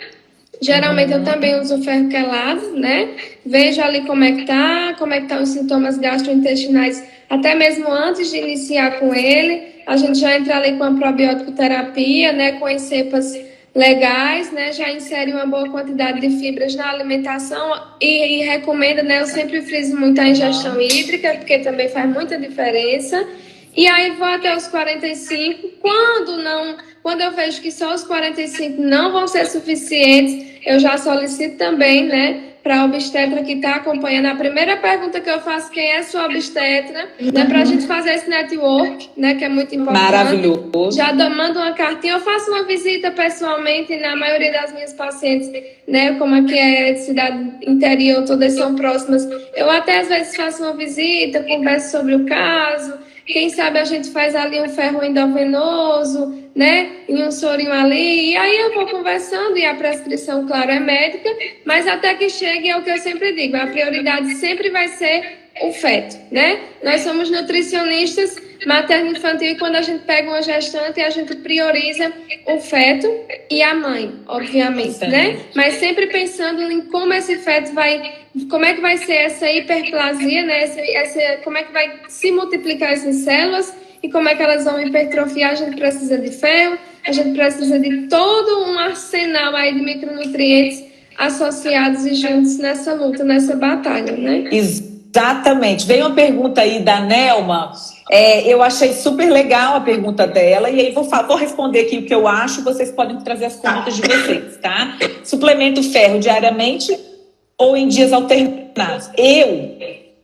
Geralmente eu também uso ferro quelado, né? Vejo ali como é que tá os sintomas gastrointestinais, até mesmo antes de iniciar com ele. A gente já entra ali com a probiótico terapia, né? Com as cepas legais, né? Já insere uma boa quantidade de fibras na alimentação e recomendo, né? Eu sempre friso muito a ingestão hídrica, porque também faz muita diferença. E aí vou até os 45. Quando eu vejo que só os 45 não vão ser suficientes, eu já solicito também, né, para a obstetra que está acompanhando. A primeira pergunta que eu faço, quem é sua obstetra, né, para a gente fazer esse network, né, que é muito importante. Maravilhoso. Já mando uma cartinha, eu faço uma visita pessoalmente na maioria das minhas pacientes, né, como aqui é cidade interior, todas são próximas. Eu até às vezes faço uma visita, converso sobre o caso. Quem sabe a gente faz ali um ferro endovenoso, né? E um sorinho ali. E aí eu vou conversando e a prescrição, claro, é médica. Mas até que chegue é o que eu sempre digo. A prioridade sempre vai ser o feto, né? Nós somos nutricionistas materno-infantil e quando a gente pega uma gestante, a gente prioriza o feto e a mãe, obviamente, né? Mas sempre pensando em como esse feto como é que vai ser essa hiperplasia, né? Como é que vai se multiplicar essas células e como é que elas vão hipertrofiar. A gente precisa de ferro, a gente precisa de todo um arsenal aí de micronutrientes associados e juntos nessa luta, nessa batalha, né? Exatamente. Veio uma pergunta aí da Nelma. Eu achei super legal a pergunta dela, e aí vou responder aqui o que eu acho, vocês podem trazer as perguntas de vocês, tá? Suplemento ferro diariamente ou em dias alternados? Eu,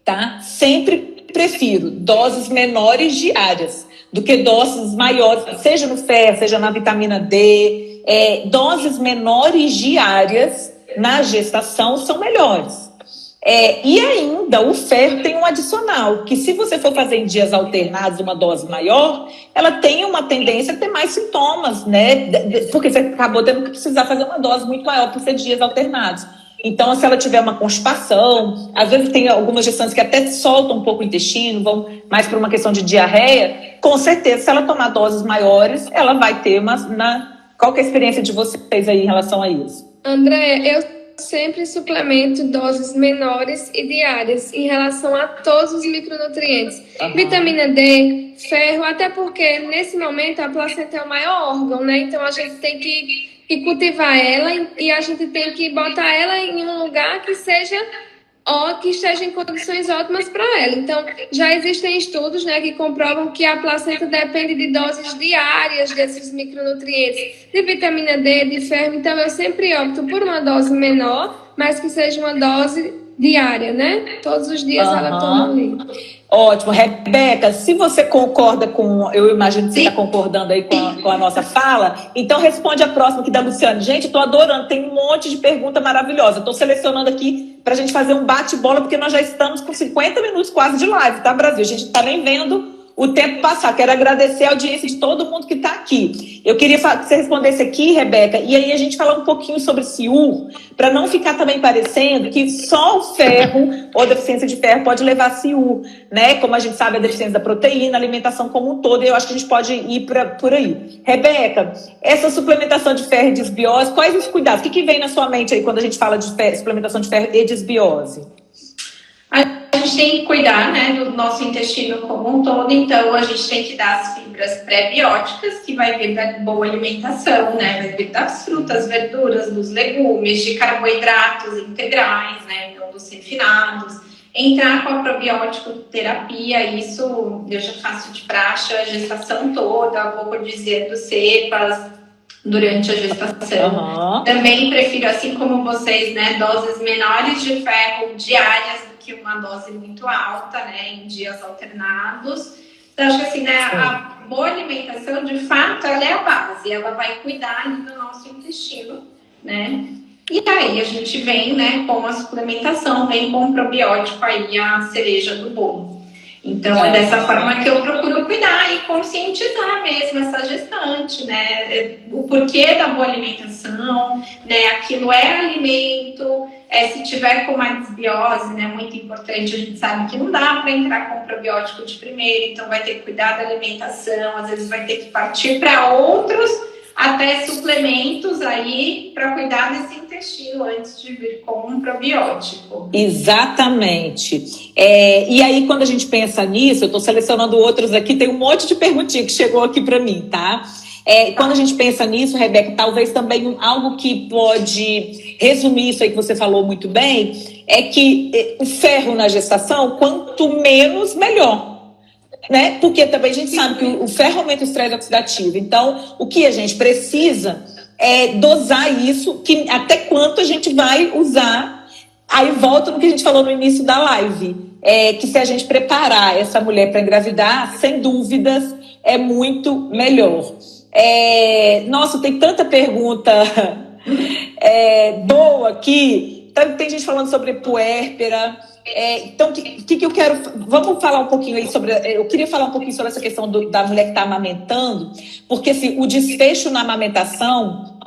tá? Sempre prefiro doses menores diárias do que doses maiores, seja no ferro, seja na vitamina D. Doses menores diárias na gestação são melhores. E ainda o ferro tem um adicional, que se você for fazer em dias alternados uma dose maior, ela tem uma tendência a ter mais sintomas, né? Porque você acabou tendo que precisar fazer uma dose muito maior por ser dias alternados. Então, se ela tiver uma constipação, às vezes tem algumas gestantes que até soltam um pouco o intestino, vão mais para uma questão de diarreia, com certeza, se ela tomar doses maiores, ela vai ter Qual que é a experiência de vocês aí em relação a isso? André, eu sempre suplemento doses menores e diárias em relação a todos os micronutrientes. Vitamina D, ferro, até porque nesse momento a placenta é o maior órgão, né? Então a gente tem que cultivar ela e a gente tem que botar ela em um lugar que esteja em condições ótimas para ela. Então, já existem estudos, né, que comprovam que a placenta depende de doses diárias desses micronutrientes, de vitamina D, de ferro. Então, eu sempre opto por uma dose menor, mas que seja uma dose diária, né? Todos os dias ela toma ali. Ótimo. Rebeca, se você concorda com... Eu imagino que você está concordando aí com a nossa fala. Então, responde a próxima aqui da Luciane. Gente, eu estou adorando. Tem um monte de pergunta maravilhosa. Estou selecionando aqui para a gente fazer um bate-bola, porque nós já estamos com 50 minutos quase de live, tá, Brasil? A gente não está nem vendo o tempo passar. Quero agradecer a audiência de todo mundo que está aqui. Eu queria que você respondesse aqui, Rebeca, e aí a gente falar um pouquinho sobre CIU, para não ficar também parecendo que só o ferro ou a deficiência de ferro pode levar a CIU, né? Como a gente sabe, a deficiência da proteína, a alimentação como um todo, e eu acho que a gente pode ir por aí. Rebeca, essa suplementação de ferro e desbiose, quais os cuidados? O que vem na sua mente aí quando a gente fala de suplementação de ferro e desbiose? A gente tem que cuidar, né, do nosso intestino como um todo, então a gente tem que dar as fibras pré-bióticas, que vai vir da boa alimentação, né, vai vir das frutas, verduras, dos legumes, de carboidratos integrais, né, então dos refinados. Entrar com a probiótico terapia, isso eu já faço de praxe a gestação toda, vou dizendo cepas durante a gestação. Também prefiro, assim como vocês, né, doses menores de ferro diárias, que uma dose muito alta, né, em dias alternados. Então, acho que assim, né, a boa alimentação, de fato, ela é a base, ela vai cuidar ali do nosso intestino, né? E aí a gente vem, né, com a suplementação, vem com o probiótico aí, a cereja do bolo. Então, é dessa forma que eu procuro cuidar e conscientizar mesmo essa gestante, né? O porquê da boa alimentação, né? Aquilo é alimento. Se tiver com uma desbiose, né? Muito importante, a gente sabe que não dá para entrar com probiótico de primeira, então vai ter que cuidar da alimentação, às vezes vai ter que partir para outros, até suplementos aí, para cuidar desse intestino antes de vir com um probiótico. Exatamente. E aí, quando a gente pensa nisso, eu estou selecionando outros aqui, tem um monte de perguntinha que chegou aqui para mim, tá? Quando a gente pensa nisso, Rebeca, talvez também algo que pode resumir isso aí que você falou muito bem, é que o ferro na gestação, quanto menos, melhor. Né? Porque também a gente sabe que o ferro aumenta o estresse oxidativo. Então, o que a gente precisa é dosar isso, que até quanto a gente vai usar. Aí volta no que a gente falou no início da live, que se a gente preparar essa mulher para engravidar, sem dúvidas, é muito melhor. Nossa, tem tanta pergunta boa aqui. Tem gente falando sobre puérpera. Então, o que eu quero... Vamos falar um pouquinho aí sobre... Eu queria falar um pouquinho sobre essa questão da mulher que está amamentando, porque assim, o desfecho na amamentação,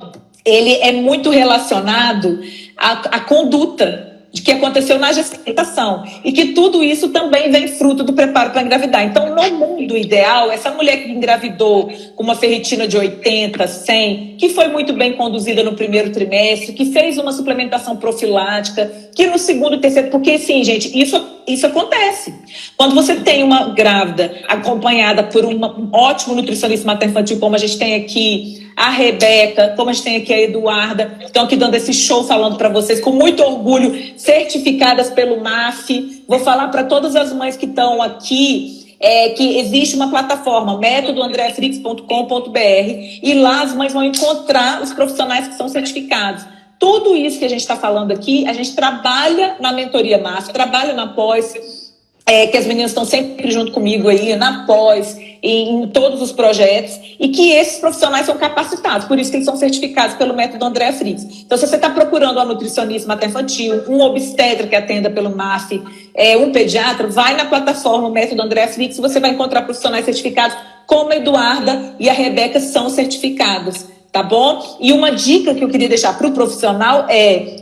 ele é muito relacionado à conduta de que aconteceu na gestação e que tudo isso também vem fruto do preparo para engravidar. Então, no mundo ideal, essa mulher que engravidou com uma ferritina de 80, 100, que foi muito bem conduzida no primeiro trimestre, que fez uma suplementação profilática, que no segundo e terceiro... Porque, sim, gente, isso acontece. Quando você tem uma grávida acompanhada por um ótimo nutricionista materno-infantil, como a gente tem aqui a Rebeca, como a gente tem aqui a Eduarda, que estão aqui dando esse show falando para vocês, com muito orgulho, certificadas pelo MAF. Vou falar para todas as mães que estão aqui, que existe uma plataforma, métodoandreafrix.com.br, e lá as mães vão encontrar os profissionais que são certificados. Tudo isso que a gente está falando aqui, a gente trabalha na mentoria MAF, trabalha na pós, que as meninas estão sempre junto comigo aí, na pós, em todos os projetos, e que esses profissionais são capacitados, por isso que eles são certificados pelo método Andréa Fricks. Então, se você está procurando uma nutricionista materno-infantil, um obstetra que atenda pelo MAF, um pediatra, vai na plataforma método Andréa Fricks e você vai encontrar profissionais certificados, como a Eduarda e a Rebeca são certificados. Tá bom? E uma dica que eu queria deixar para o profissional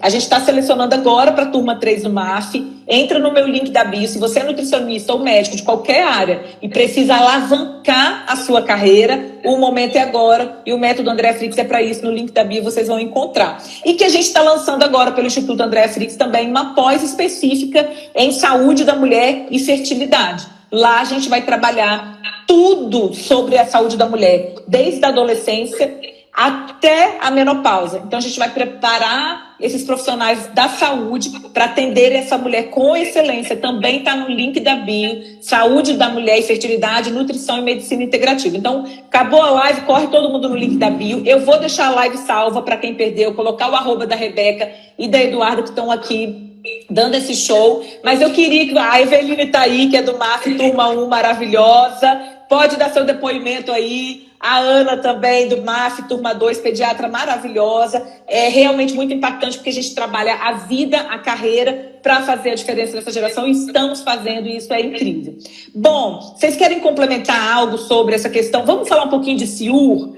a gente está selecionando agora para a turma 3 do MAF, entra no meu link da bio, se você é nutricionista ou médico de qualquer área e precisa alavancar a sua carreira, o momento é agora, e o método Andréa Fricks é para isso, no link da bio vocês vão encontrar. E que a gente está lançando agora pelo Instituto Andréa Fricks também uma pós específica em saúde da mulher e fertilidade. Lá a gente vai trabalhar tudo sobre a saúde da mulher, desde a adolescência até a menopausa. Então, a gente vai preparar esses profissionais da saúde para atender essa mulher com excelência. Também está no link da bio, saúde da mulher e fertilidade, nutrição e medicina integrativa. Então, acabou a live, corre todo mundo no link da bio. Eu vou deixar a live salva para quem perdeu, colocar o @ da Rebeca e da Eduarda, que estão aqui dando esse show. Mas eu queria que a Eveline está aí, que é do MAF, turma 1, maravilhosa. Pode dar seu depoimento aí. A Ana também, do MAF, turma 2, pediatra maravilhosa. É realmente muito impactante, porque a gente trabalha a vida, a carreira, para fazer a diferença nessa geração, e estamos fazendo, e isso é incrível. Bom, vocês querem complementar algo sobre essa questão? Vamos falar um pouquinho de CIUR,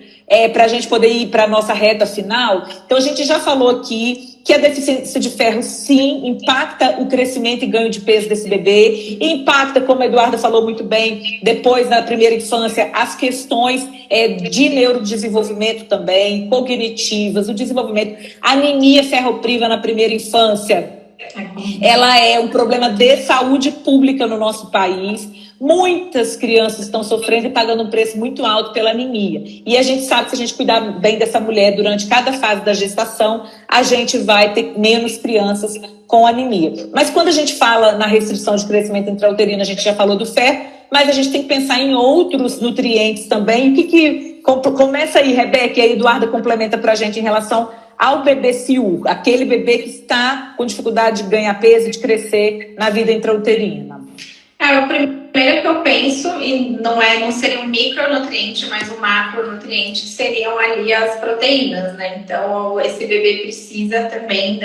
para a gente poder ir para a nossa reta final? Então, a gente já falou aqui que a deficiência de ferro, sim, impacta o crescimento e ganho de peso desse bebê, impacta, como a Eduarda falou muito bem, depois, na primeira infância, as questões de neurodesenvolvimento também, cognitivas, o desenvolvimento, anemia ferropriva na primeira infância, ela é um problema de saúde pública no nosso país. Muitas crianças estão sofrendo e pagando um preço muito alto pela anemia. E a gente sabe que se a gente cuidar bem dessa mulher durante cada fase da gestação, a gente vai ter menos crianças com anemia. Mas quando a gente fala na restrição de crescimento intrauterino, a gente já falou do ferro, mas a gente tem que pensar em outros nutrientes também. Começa aí, Rebeca, e a Eduarda complementa para a gente em relação ao bebê CIUR, aquele bebê que está com dificuldade de ganhar peso e de crescer na vida intrauterina. O primeiro que eu penso, e não seria um micronutriente, mas um macronutriente, seriam ali as proteínas, né? Então, esse bebê precisa também,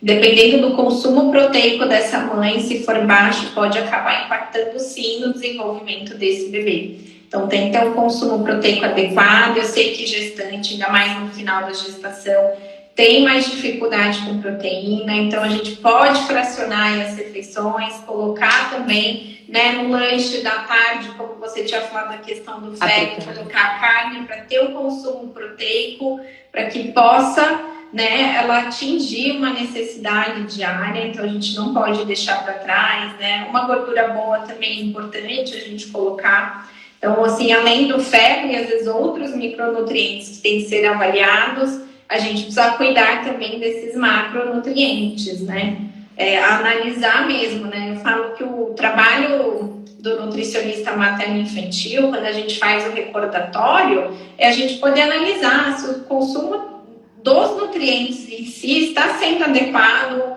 dependendo do consumo proteico dessa mãe, se for baixo, pode acabar impactando sim no desenvolvimento desse bebê. Então, tem que ter um consumo proteico adequado. Eu sei que gestante, ainda mais no final da gestação, tem mais dificuldade com proteína, então a gente pode fracionar as refeições, colocar também, né, no lanche da tarde, como você tinha falado da questão do ferro, colocar a carne para ter um consumo proteico, para que possa, né, ela atingir uma necessidade diária, então a gente não pode deixar para trás, né? Uma gordura boa também é importante a gente colocar. Então, assim, além do ferro e às vezes outros micronutrientes que têm que ser avaliados, a gente precisa cuidar também desses macronutrientes, né? Analisar mesmo, né? Eu falo que o trabalho do nutricionista materno-infantil, quando a gente faz o recordatório, é a gente poder analisar se o consumo dos nutrientes em si está sendo adequado,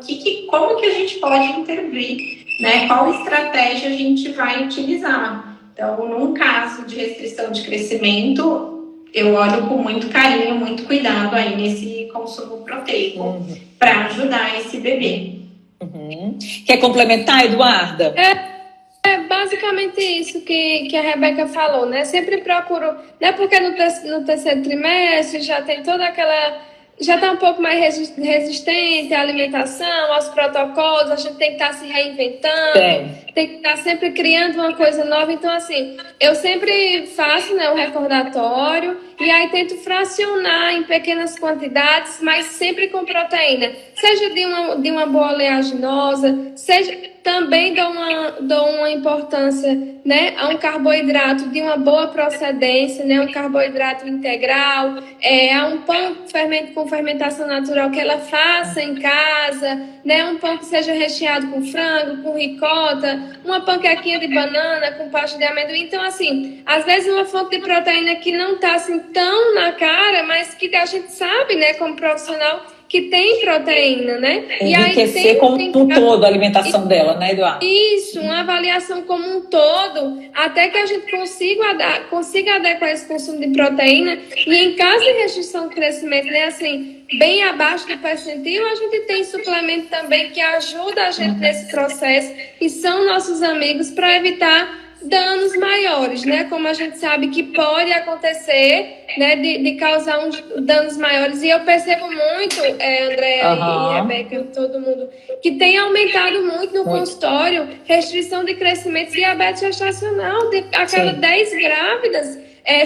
como que a gente pode intervir, né? Qual estratégia a gente vai utilizar. Então, num caso de restrição de crescimento, eu olho com muito carinho, muito cuidado aí nesse consumo proteico para ajudar esse bebê. Quer complementar, Eduarda? Basicamente isso que a Rebeca falou, né? Sempre procuro, né? Porque no terceiro trimestre já tem toda aquela... Já está um pouco mais resistente à alimentação, aos protocolos, a gente tem que estar se reinventando, tem que estar sempre criando uma coisa nova. Então, assim, eu sempre faço, né, um recordatório e aí tento fracionar em pequenas quantidades, mas sempre com proteína. Seja de uma boa oleaginosa, seja... Também dou uma importância, né, a um carboidrato de uma boa procedência, né, um carboidrato integral, a um pão com fermentação natural que ela faça em casa, né, um pão que seja recheado com frango, com ricota, uma panquequinha de banana com pasta de amendoim. Então, assim, às vezes uma fonte de proteína que não está assim tão na cara, mas que a gente sabe, né, como profissional, que tem proteína, né? Enriquecer como um todo a alimentação dela, né, Eduardo? Isso, uma avaliação como um todo, até que a gente consiga adequar esse consumo de proteína. E em caso de restrição de crescimento, né, assim, bem abaixo do percentil, a gente tem suplemento também que ajuda a gente nesse processo e são nossos amigos para evitar danos maiores, né? Como a gente sabe que pode acontecer, né? De causar danos maiores. E eu percebo muito, Andréa e Rebeca, todo mundo, que tem aumentado muito no consultório restrição de crescimento, diabetes gestacional. A cada 10 grávidas,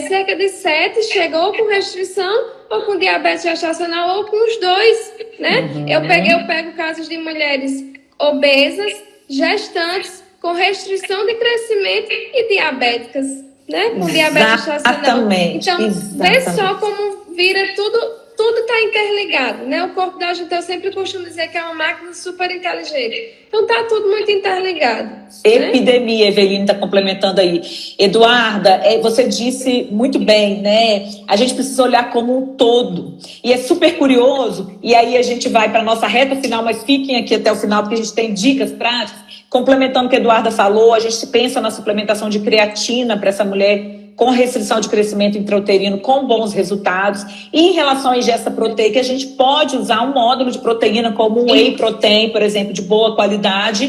cerca de 7 chegou com restrição ou com diabetes gestacional ou com os dois, né? Eu pego casos de mulheres obesas, gestantes, com restrição de crescimento e diabéticas, né? Com diabetes gestacional. Então, vê só como vira tudo está interligado, né? O corpo da gente, eu sempre costumo dizer que é uma máquina super inteligente. Então, está tudo muito interligado. Epidemia, né? Eveline está complementando aí. Eduarda, você disse muito bem, né? A gente precisa olhar como um todo. E é super curioso, e aí a gente vai para a nossa reta final, mas fiquem aqui até o final, porque a gente tem dicas práticas. Complementando o que a Eduarda falou, a gente pensa na suplementação de creatina para essa mulher com restrição de crescimento intrauterino com bons resultados. E em relação à ingesta proteica, a gente pode usar um módulo de proteína como um whey protein, por exemplo, de boa qualidade,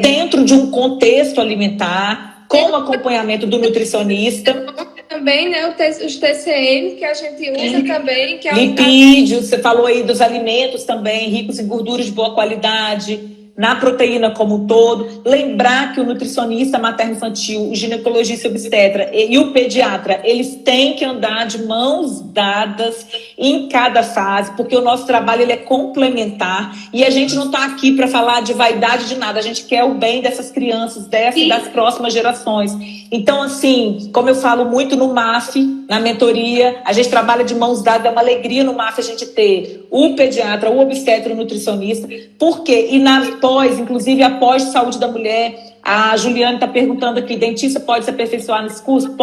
dentro de um contexto alimentar, com acompanhamento do nutricionista. Também, né, os TCM que a gente usa também. Que lipídios, você falou aí dos alimentos também, ricos em gorduras de boa qualidade, na proteína como um todo. Lembrar que o nutricionista materno-infantil, o ginecologista obstetra e o pediatra, eles têm que andar de mãos dadas em cada fase, porque o nosso trabalho ele é complementar e a gente não está aqui para falar de vaidade de nada, a gente quer o bem dessas crianças, e das próximas gerações. Então, assim, como eu falo muito no MAF, na mentoria, a gente trabalha de mãos dadas, é uma alegria no MAF a gente ter o pediatra, o obstetra, o nutricionista, porque, e inclusive após saúde da mulher, a Juliana está perguntando aqui, dentista pode se aperfeiçoar nesse curso?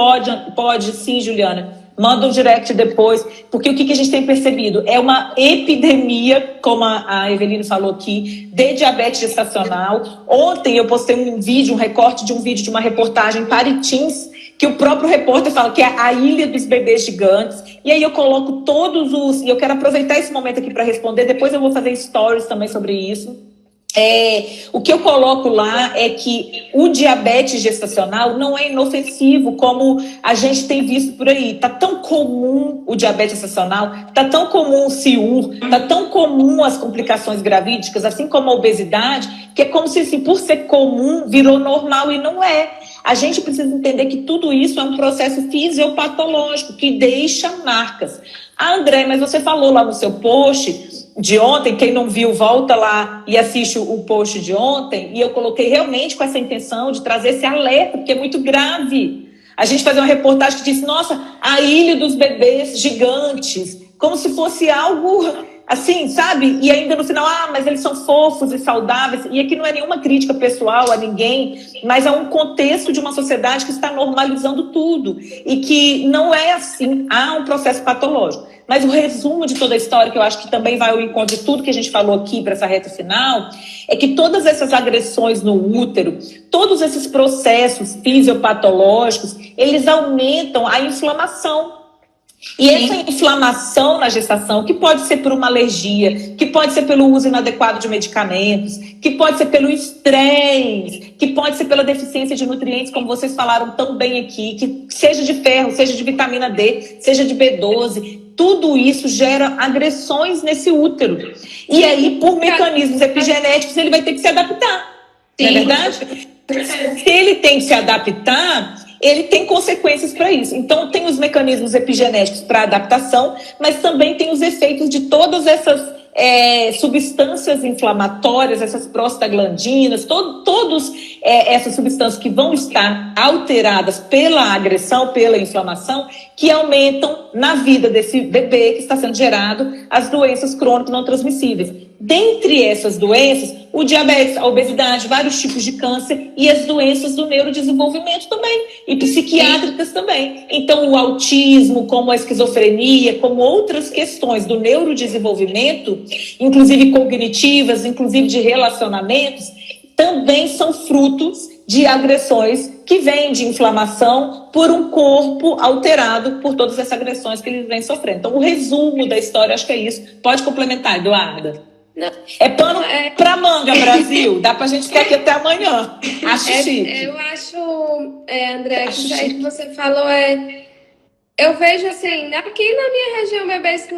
Pode sim, Juliana. Manda um direct depois, porque o que a gente tem percebido? É uma epidemia, como a Eveline falou aqui, de diabetes gestacional. Ontem eu postei um recorte de um vídeo de uma reportagem Paritins, que o próprio repórter fala que é a ilha dos bebês gigantes. E aí eu coloco e eu quero aproveitar esse momento aqui para responder, depois eu vou fazer stories também sobre isso. O que eu coloco lá é que o diabetes gestacional não é inofensivo como a gente tem visto por aí. Tá tão comum o diabetes gestacional, tá tão comum o CIUR, tá tão comum as complicações gravídicas, assim como a obesidade, que é como se, assim, por ser comum, virou normal e não é. A gente precisa entender que tudo isso é um processo fisiopatológico que deixa marcas. André, mas você falou lá no seu post de ontem, quem não viu, volta lá e assiste o post de ontem, e eu coloquei realmente com essa intenção de trazer esse alerta, porque é muito grave. A gente fazer uma reportagem que disse, nossa, a ilha dos bebês gigantes, como se fosse algo assim, sabe? E ainda no final, mas eles são fofos e saudáveis. E aqui não é nenhuma crítica pessoal a ninguém, mas é um contexto de uma sociedade que está normalizando tudo. E que não é assim, há um processo patológico. Mas o resumo de toda a história, que eu acho que também vai ao encontro de tudo que a gente falou aqui para essa reta final, é que todas essas agressões no útero, todos esses processos fisiopatológicos, eles aumentam a inflamação. E essa inflamação na gestação, que pode ser por uma alergia, que pode ser pelo uso inadequado de medicamentos, que pode ser pelo estresse, que pode ser pela deficiência de nutrientes, como vocês falaram tão bem aqui, que seja de ferro, seja de vitamina D, seja de B12, tudo isso gera agressões nesse útero. E aí, por mecanismos epigenéticos, ele vai ter que se adaptar. Não é verdade? Se ele tem que se adaptar, ele tem consequências para isso. Então, tem os mecanismos epigenéticos para adaptação, mas também tem os efeitos de todas essas substâncias inflamatórias, essas prostaglandinas, todas essas substâncias que vão estar alteradas pela agressão, pela inflamação, que aumentam na vida desse bebê que está sendo gerado as doenças crônicas não transmissíveis. Dentre essas doenças, o diabetes, a obesidade, vários tipos de câncer e as doenças do neurodesenvolvimento também, e psiquiátricas também. Então, o autismo, como a esquizofrenia, como outras questões do neurodesenvolvimento, inclusive cognitivas, inclusive de relacionamentos, também são frutos de agressões que vêm de inflamação por um corpo alterado por todas essas agressões que eles vêm sofrendo. Então, o resumo da história, acho que é isso. Pode complementar, Eduarda. Não, é pano pra manga, Brasil. Dá pra gente ficar aqui até amanhã. Acho chique. Eu acho, André, que isso aí que você falou eu vejo assim, aqui na minha região, bebês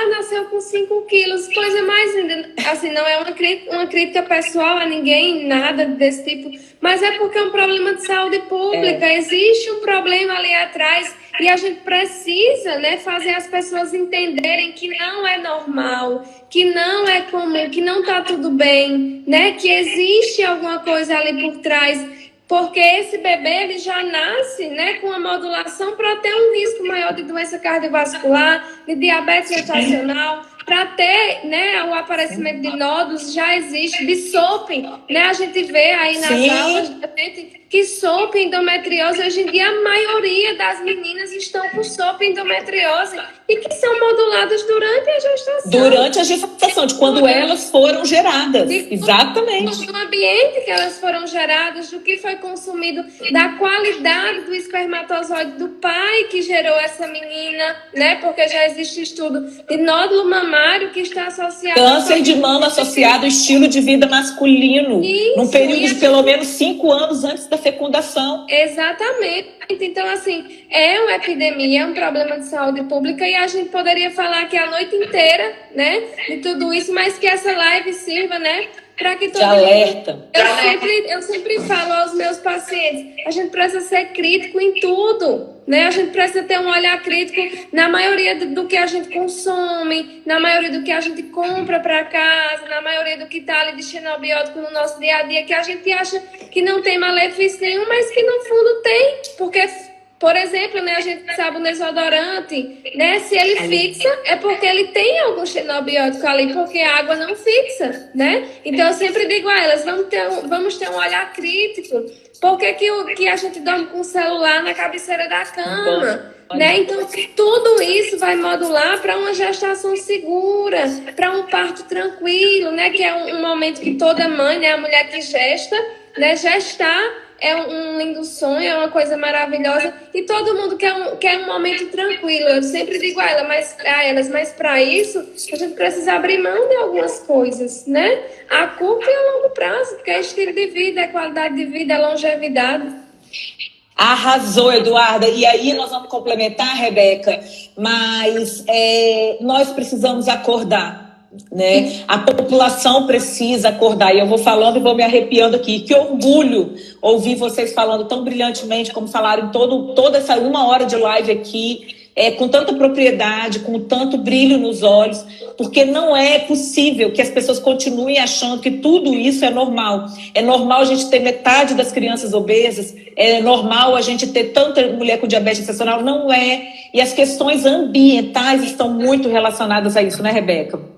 nasceu com 5 quilos, coisa mais linda. Assim, não é uma crítica pessoal a ninguém, nada desse tipo, mas é porque é um problema de saúde pública. Existe um problema ali atrás e a gente precisa, né, fazer as pessoas entenderem que não é normal, que não é comum, que não tá tudo bem, né, que existe alguma coisa ali por trás. Porque esse bebê ele já nasce, né, com uma modulação para ter um risco maior de doença cardiovascular, de diabetes gestacional, para ter, né, o aparecimento de nódulos, já existe, de SOP, né, a gente vê aí nas aulas que SOP, endometriose, hoje em dia a maioria das meninas estão com SOP, endometriose, e que são moduladas durante a gestação. Durante a gestação, de quando elas foram geradas. Exatamente. Do ambiente que elas foram geradas, do que foi consumido, da qualidade do espermatozoide do pai que gerou essa menina, né? Porque já existe estudo de nódulo mamário que está associado... Câncer de mama associado ao estilo de vida masculino. Isso, num período de pelo menos 5 anos antes da fecundação. Exatamente. Então, assim, é uma epidemia, é um problema de saúde pública e a gente poderia falar aqui a noite inteira, né, de tudo isso, mas que essa live sirva, né, para que todo alerta. Eu sempre falo aos meus pacientes, a gente precisa ser crítico em tudo, né? A gente precisa ter um olhar crítico na maioria do que a gente consome, na maioria do que a gente compra para casa, na maioria do que está ali de xenobiótico no nosso dia a dia, que a gente acha que não tem malefício nenhum, mas que no fundo tem, porque... Por exemplo, né, a gente sabe o desodorante, né? Se ele fixa, é porque ele tem algum xenobiótico ali, porque a água não fixa, né? Então, eu sempre digo a elas, vamos ter um olhar crítico. Por que a gente dorme com o celular na cabeceira da cama? Né? Então, tudo isso vai modular para uma gestação segura, para um parto tranquilo, né? Que é um momento que toda mãe, né, a mulher que gesta, né, gestar é um lindo sonho, é uma coisa maravilhosa e todo mundo quer um momento tranquilo. Eu sempre digo a elas, mas para isso a gente precisa abrir mão de algumas coisas, né? A curto e a longo prazo, porque é estilo de vida, é qualidade de vida, é longevidade. Arrasou, Eduarda. E aí nós vamos complementar, Rebeca, mas nós precisamos acordar. Né? A população precisa acordar, e eu vou falando e vou me arrepiando aqui. Que orgulho ouvir vocês falando tão brilhantemente como falaram toda essa 1 hora de live aqui, com tanta propriedade, com tanto brilho nos olhos, porque não é possível que as pessoas continuem achando que tudo isso é normal. É normal a gente ter metade das crianças obesas, é normal a gente ter tanta mulher com diabetes gestacional, não é. E as questões ambientais estão muito relacionadas a isso, né, Rebeca?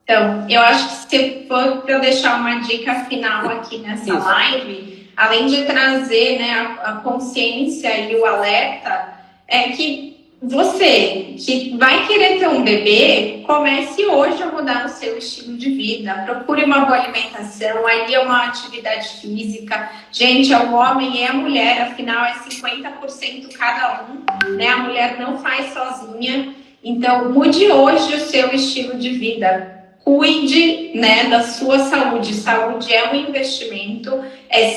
Então, eu acho que se for para eu deixar uma dica final aqui nessa live, além de trazer, né, a consciência e o alerta, é que você que vai querer ter um bebê, comece hoje a mudar o seu estilo de vida. Procure uma boa alimentação, aí é uma atividade física. Gente, é o homem e a mulher, afinal é 50% cada um, né? A mulher não faz sozinha. Então, mude hoje o seu estilo de vida. Cuide, né, da sua saúde. Saúde é um investimento.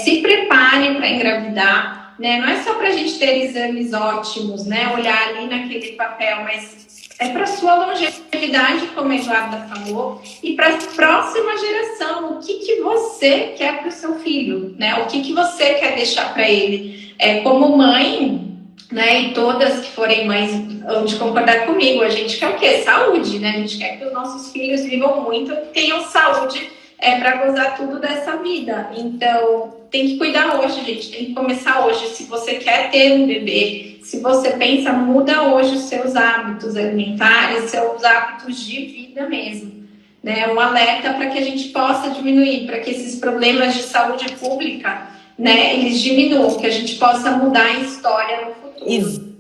Se prepare para engravidar, né? Não é só para a gente ter exames ótimos, né? Olhar ali naquele papel, mas é para sua longevidade, como a Eduarda falou, e para a próxima geração. O que você quer para o seu filho, né? O que você quer deixar para ele? Como mãe, né, e todas que forem mães vão de concordar comigo, a gente quer o quê? Saúde, né? A gente quer que os nossos filhos vivam muito e tenham saúde para gozar tudo dessa vida. Então, tem que cuidar hoje, gente. Tem que começar hoje. Se você quer ter um bebê, se você pensa, muda hoje os seus hábitos alimentares, seus hábitos de vida mesmo. né, um alerta para que a gente possa diminuir, para que esses problemas de saúde pública, né, eles diminuam, que a gente possa mudar a história no futuro.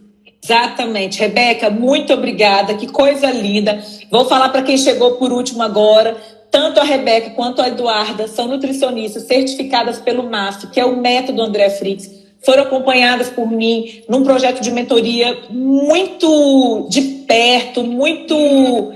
Exatamente, Rebeca, muito obrigada, que coisa linda. Vou falar para quem chegou por último agora, tanto a Rebeca quanto a Eduarda são nutricionistas certificadas pelo MAF, que é o método André Frix, foram acompanhadas por mim num projeto de mentoria muito de perto, muito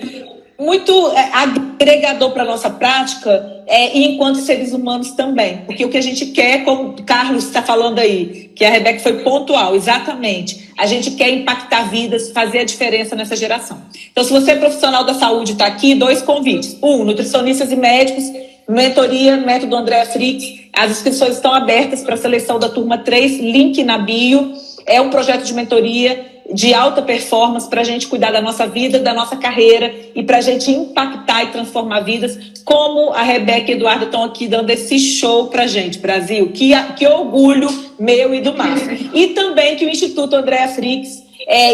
agregador para a nossa prática, e enquanto seres humanos também. Porque o que a gente quer, como o Carlos está falando aí, que a Rebeca foi pontual, exatamente, a gente quer impactar vidas, fazer a diferença nessa geração. Então, se você é profissional da saúde, está aqui, 2 convites. 1, nutricionistas e médicos, mentoria, método Andréa Frix. As inscrições estão abertas para a seleção da turma 3, link na bio. É um projeto de mentoria de alta performance para a gente cuidar da nossa vida, da nossa carreira e para a gente impactar e transformar vidas, como a Rebeca e a Eduardo estão aqui dando esse show para a gente, Brasil. Que orgulho meu e do Márcio. E também que o Instituto Andréa Frix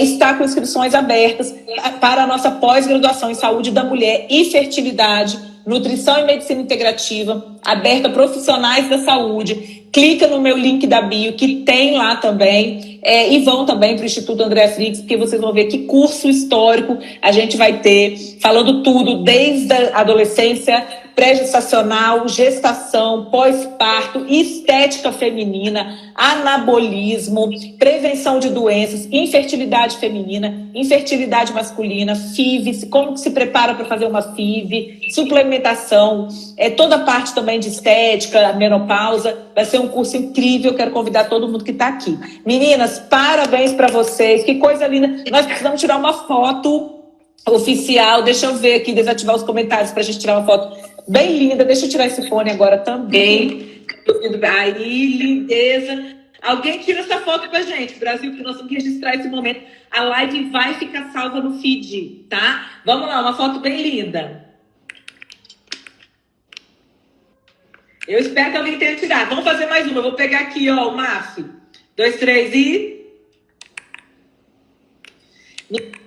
está com inscrições abertas para a nossa pós-graduação em saúde da mulher e fertilidade, nutrição e medicina integrativa, aberta a profissionais da saúde. Clica no meu link da bio, que tem lá também, e vão também para o Instituto André Frix, porque vocês vão ver que curso histórico a gente vai ter, falando tudo, desde a adolescência, pré-gestacional, gestação, pós-parto, estética feminina, anabolismo, prevenção de doenças, infertilidade feminina, infertilidade masculina, FIV, como se prepara para fazer uma FIV, suplementação, toda a parte também de estética, menopausa. Vai ser um curso incrível, quero convidar todo mundo que está aqui. Meninas, parabéns para vocês, que coisa linda. Nós precisamos tirar uma foto oficial, deixa eu ver aqui, desativar os comentários para a gente tirar uma foto bem linda. Deixa eu tirar esse fone agora também. Aí, lindeza. Alguém tira essa foto pra gente, Brasil, que nós vamos registrar esse momento. A live vai ficar salva no feed, tá? Vamos lá, uma foto bem linda. Eu espero que alguém tenha tirado. Vamos fazer mais uma. Eu vou pegar aqui, ó, o MAF. 2, 3 e...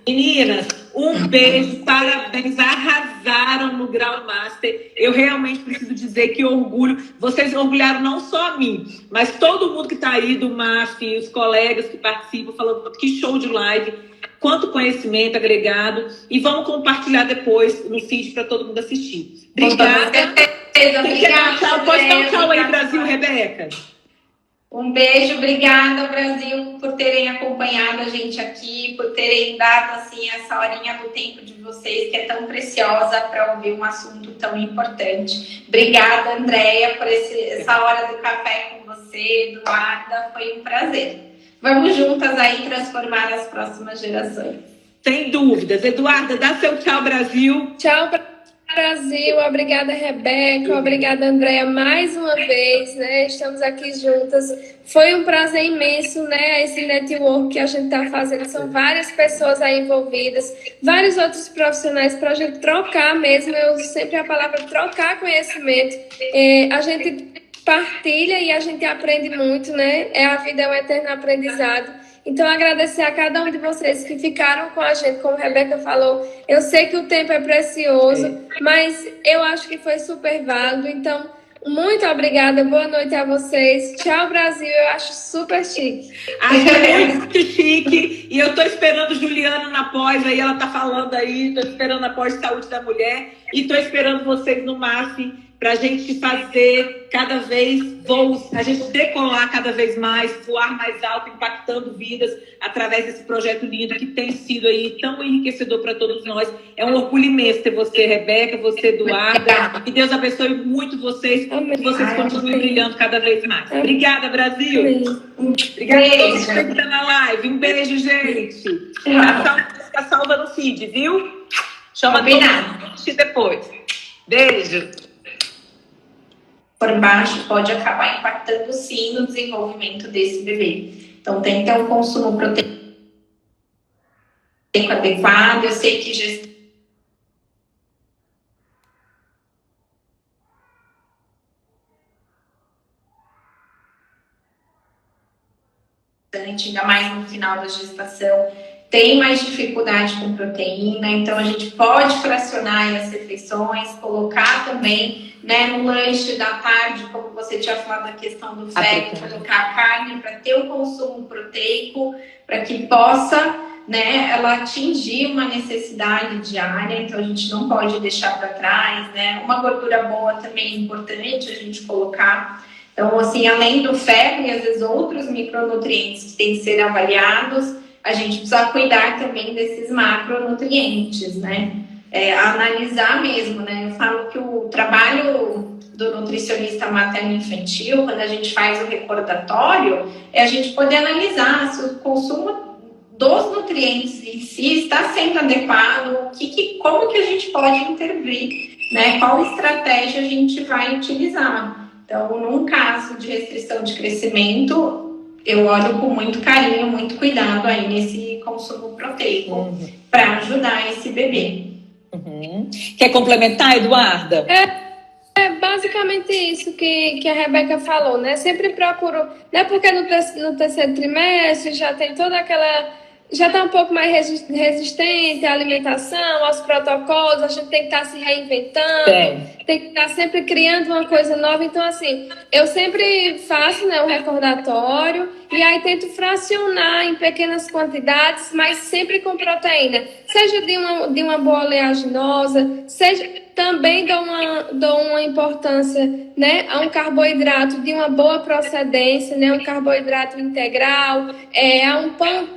Meninas, um beijo, parabéns, arrasaram no Grau Master. Eu realmente preciso dizer que orgulho. Vocês orgulharam não só a mim, mas todo mundo que está aí do MAF, os colegas que participam, falando que show de live, quanto conhecimento agregado. E vamos compartilhar depois no feed para todo mundo assistir. Obrigada. Tchau. Pode dar um tchau aí, Brasil, Rebeca. Um beijo, obrigada, Brasil, por terem acompanhado a gente aqui, por terem dado assim essa horinha do tempo de vocês, que é tão preciosa para ouvir um assunto tão importante. Obrigada, Andréia, por essa hora do café com você, Eduarda, foi um prazer. Vamos juntas aí transformar as próximas gerações. Sem dúvidas. Eduarda, dá seu tchau, Brasil. Tchau, Brasil, obrigada, Rebeca, obrigada, Andréia, mais uma vez, né? Estamos aqui juntas. Foi um prazer imenso, né? Esse network que a gente está fazendo. São várias pessoas aí envolvidas, vários outros profissionais para a gente trocar mesmo. Eu sempre a palavra trocar conhecimento. A gente partilha e a gente aprende muito, né? A vida é um eterno aprendizado. Então, agradecer a cada um de vocês que ficaram com a gente, como a Rebeca falou. Eu sei que o tempo é precioso, mas eu acho que foi super válido. Então, muito obrigada, boa noite a vocês. Tchau, Brasil, eu acho super chique. Acho muito chique. E eu estou esperando Juliana na pós, aí ela está falando aí, estou esperando a pós-saúde da mulher e estou esperando vocês no MAF, para a gente fazer cada vez voos, a gente decolar cada vez mais, voar mais alto, impactando vidas através desse projeto lindo que tem sido aí tão enriquecedor para todos nós. É um orgulho imenso ter você, Rebeca, você, Eduarda. Que Deus abençoe muito vocês, que vocês continuem brilhando cada vez mais. Obrigada, Brasil. Obrigada a todos que estão na live. Um beijo, gente. A salva no feed, viu? Chama todo mundo depois. Beijo. Por baixo pode acabar impactando sim no desenvolvimento desse bebê. Então tem que ter um consumo proteico adequado. Eu sei que gestante, ainda mais no final da gestação, tem mais dificuldade com proteína, então a gente pode fracionar as refeições, colocar também, né, no lanche da tarde, como você tinha falado da questão do ferro, colocar a carne para ter o consumo proteico, para que possa, né, ela atingir uma necessidade diária, então a gente não pode deixar para trás, né? Uma gordura boa também é importante a gente colocar. Então, assim, além do ferro e às vezes outros micronutrientes que têm que ser avaliados, a gente precisa cuidar também desses macronutrientes, né? Analisar mesmo, né? Eu falo que o trabalho do nutricionista materno-infantil, quando a gente faz o recordatório, é a gente poder analisar se o consumo dos nutrientes em si está sendo adequado, como que a gente pode intervir, né? Qual estratégia a gente vai utilizar. Então, num caso de restrição de crescimento, eu olho com muito carinho, muito cuidado aí nesse consumo proteico para ajudar esse bebê. Quer complementar, Eduarda? Basicamente isso que a Rebeca falou, né? Sempre procuro, né? Porque no terceiro trimestre já tem toda aquela... Já está um pouco mais resistente à alimentação, aos protocolos, a gente tem que estar se reinventando, tem que estar sempre criando uma coisa nova. Então, assim, eu sempre faço, né, um recordatório e aí tento fracionar em pequenas quantidades, mas sempre com proteína. Seja de uma boa oleaginosa, seja... Também dou uma importância, né, a um carboidrato de uma boa procedência, né, um carboidrato integral, a um pão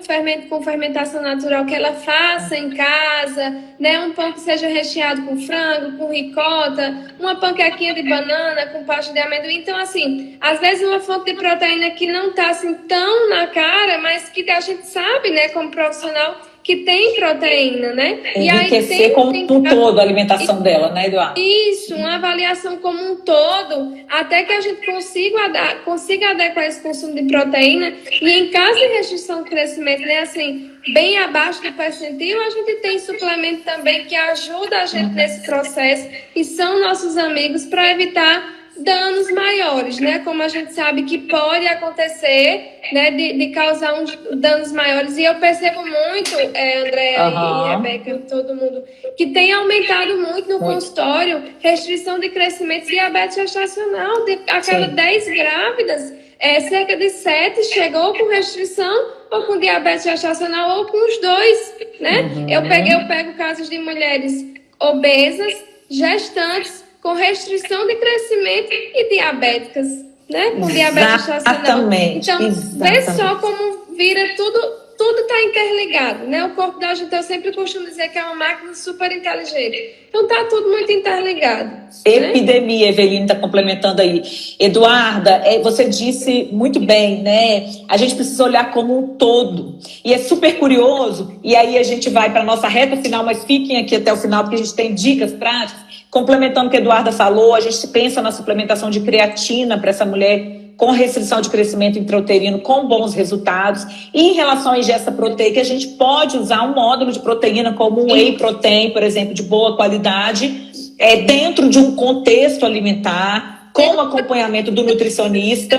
com fermentação natural que ela faça em casa, né, um pão que seja recheado com frango, com ricota, uma panquequinha de banana com pasta de amendoim. Então, assim, às vezes uma fonte de proteína que não está assim tão na cara, mas que a gente sabe, né, como profissional, que tem proteína, né? Enriquecer como um todo a alimentação dela, né, Eduardo? Isso, uma avaliação como um todo, até que a gente consiga adequar esse consumo de proteína. E em caso de restrição de crescimento, né, assim, bem abaixo do percentil, a gente tem suplemento também que ajuda a gente nesse processo e são nossos amigos para evitar danos maiores, né? Como a gente sabe que pode acontecer, né? De causar danos maiores. E eu percebo muito, Andréa e Rebeca, todo mundo, que tem aumentado muito no consultório restrição de crescimento e diabetes gestacional. A cada 10 grávidas, cerca de 7 chegou com restrição ou com diabetes gestacional ou com os dois, né? Eu pego casos de mulheres obesas, gestantes, com restrição de crescimento e diabéticas, né? Com diabetes gestacional. Então, vê só como vira tudo está interligado, né? O corpo da gente, eu sempre costumo dizer que é uma máquina super inteligente. Então, está tudo muito interligado. Epidemia, né? Eveline está complementando aí. Eduarda, você disse muito bem, né? A gente precisa olhar como um todo. E é super curioso, e aí a gente vai para a nossa reta final, mas fiquem aqui até o final, porque a gente tem dicas práticas. Complementando o que a Eduarda falou, a gente pensa na suplementação de creatina para essa mulher com restrição de crescimento intrauterino com bons resultados. E em relação à ingesta proteica, a gente pode usar um módulo de proteína como um whey protein, por exemplo, de boa qualidade, dentro de um contexto alimentar, com acompanhamento do nutricionista.